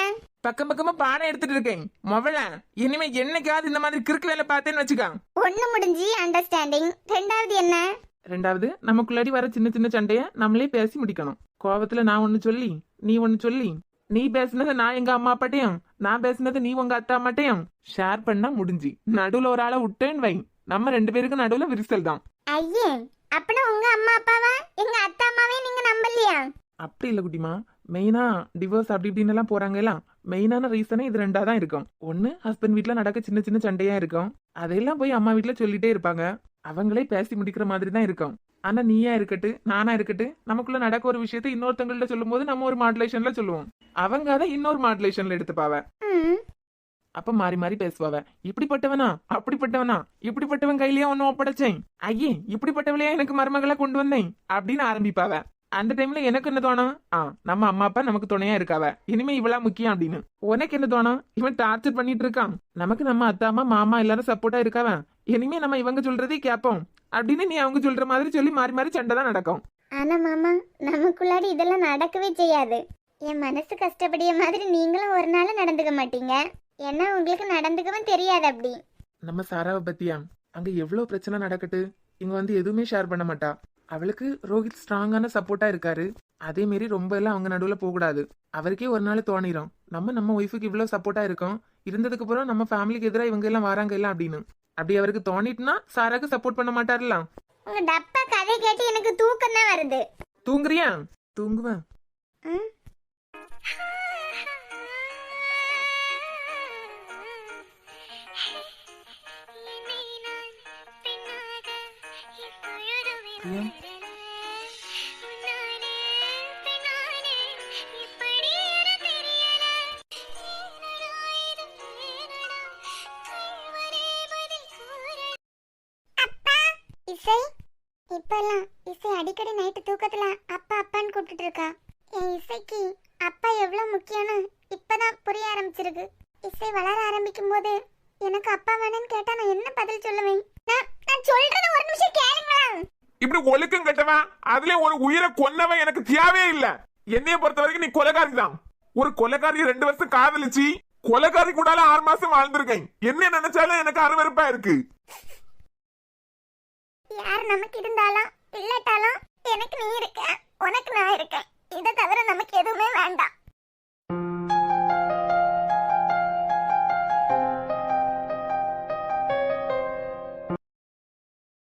பக்கம் பக்கமா பாடம் எடுத்துட்டு இருக்கேன் மொவல. இனிமே என்னைக்காவது இந்த மாதிரி கிறுக்கு வேலை பார்த்தேன்னு வச்சுக்க. ஒண்ணு முடிஞ்சு அண்டர்ஸ்டாண்டிங். ரெண்டாவது என்ன? ரெண்டாவது நமக்குள்ளாடி வர சின்ன சின்ன சண்டைய நம்மளே பேசி முடிக்கணும். கோவத்துல நான் ஒண்ணு சொல்லி நீ ஒண்ணு சொல்லி, நீ பேசினது நான் எங்க அம்மா அப்பாட்டையும், நான் பேசினது நீ உங்க அத்தா அம்மாட்டையும் ஷேர் பண்ணா முடிஞ்சு. நடுவுல ஒரு ஆளை விட்டேன்னு வை, நம்ம 2 பேருக்கு நடுவுல விரிசல் தான். ஐயே, அப்பனா உங்க அம்மா அப்பாவா எங்க அத்தா அம்மாவே நீங்க நம்பலையா? அப்படி இல்ல குட்டிமா. மெயினா டிவோர்ஸ் அப்படி இப்படின்னு எல்லாம் போறாங்கல்ல, மெயினான ரீசனே இது 2ஆ தான் இருக்கும். ஒண்ணு ஹஸ்பண்ட் வீட்டுல நடக்க சின்ன சின்ன சண்டையா இருக்கும். அதையெல்லாம் போய் அம்மா வீட்டுல சொல்லிட்டே இருப்பாங்க. அவங்களே பேசி முடிக்கிற மாதிரி தான் இருக்கும். ஆனா நீயா இருக்கட்டு நானா இருக்கட்டு நமக்குள்ள நடக்க ஒரு விஷயத்த இன்னொருத்தங்கள்ட்ட சொல்லும் போது நம்ம ஒரு மாடுலேஷன்ல சொல்லுவோம். அவங்க அதை இன்னொரு மாடுலேஷன்ல எடுத்துப்பாவ. அப்ப மாறி மாறி பேசுவாவ. இப்படிப்பட்டவனா அப்படிப்பட்டவனா, இப்படிப்பட்டவன் கையிலேயே ஒன்னும் ஒப்படைச்சேன், ஐயே இப்படிப்பட்டவளையா எனக்கு மருமகளா கொண்டு வந்தேன் அப்படின்னு ஆரம்பிப்பாவ. அந்த டைம்ல எனக்கு என்ன தோணும்? நம்ம அம்மா அப்பா நமக்கு துணையா இருக்காவ, இனிமே இவளா முக்கியம் அப்படின்னு. உனக்கு என்ன தோணும்? இவன் டார்ச்சர் பண்ணிட்டு இருக்கான், நமக்கு நம்ம அத்தா அம்மா மாமா எல்லாரும் சப்போர்ட்டா இருக்காவ, இனிமே நம்ம இவங்க சொல்றதே கேட்போம் அப்படின்னு நீ அவங்க சொல்ற மாதிரி சொல்லி மாறி மாறி சண்டை தான் நடக்கும். ஆனா மாமா, நமக்குள்ளாடி இதெல்லாம் நடக்கவே செய்யாது. என் மனசு கஷ்டப்படிய மாதிரி நீங்களும் ஒரு நாள் நடந்துக்க மாட்டீங்க. ஏன்னா உங்களுக்கு நடந்துக்கவும் தெரியாது. அப்படி நம்ம சாராவை பத்தியா, அங்க எவ்வளவு பிரச்சனை நடக்கட்டு இங்க வந்து எதுவுமே ஷேர் பண்ண மாட்டா. அவளுக்கு ரோஹித் ஸ்ட்ராங்கான சப்போர்ட்டா இருக்காரு. அதே மாரி ரொம்ப எல்லாம் அவங்க நடுவுல போக கூடாது. அவருக்கே ஒரு நாள் தோணிரும், நம்ம ஒய்ஃபுக்கு இவ்வளவு சப்போர்ட்டா இருக்கோம், இருந்ததுக்கு அப்புறம் நம்ம ஃபேமிலிக்கு எதிராக இவங்க எல்லாம் வராங்க எல்லாம் அப்படின்னு. அப்படி அவருக்கு தோணிட்டுனா சாராக்கு சப்போர்ட் பண்ண மாட்டாருல. உங்க டப்பா கதை கேட்டு எனக்கு தூக்கம் தான் வருது. தூங்குறியா? தூங்குவேன். இசை இப்பெல்லாம் இசை அடிக்கடி நைட்டு தூக்கத்துல அப்பா அப்பான்னு கூப்பிட்டு இருக்கா. என் இசைக்கு அப்பா எவ்வளவு முக்கியம்னு இப்பதான் புரிய ஆரம்பிச்சிருக்கு. இசை வளர ஆரம்பிக்கும் போது எனக்கு அப்பா வேணும்னு கேட்டா நான் என்ன பதில் சொல்லுவேன்? நான் சொல்றது ஒரு நிமிஷம் கேளுங்களா. இப்படி ஒழுக்கம் கட்டவன் அதுல ஒரு உயிரை கொன்னவன் எனக்கு தேவையே இல்ல. என்னைய பொறுத்த வரைக்கும் நீ கொலைகாரி தான். ஒரு கொலைகாரியை 2 வருஷம் காதலிச்சு கொலைகாரி கூட 6 மாசம் வாழ்ந்திருக்கேன். என்ன நினைச்சாலும் எனக்கு அருவருப்பா இருக்கு. யார் நமக்கு இருந்தாலும் இல்லாட்டாலும் எனக்கு நீ இருக்க, உனக்கு நான் இருக்கேன். இதை தவிர நமக்கு எதுவுமே வேண்டாம்.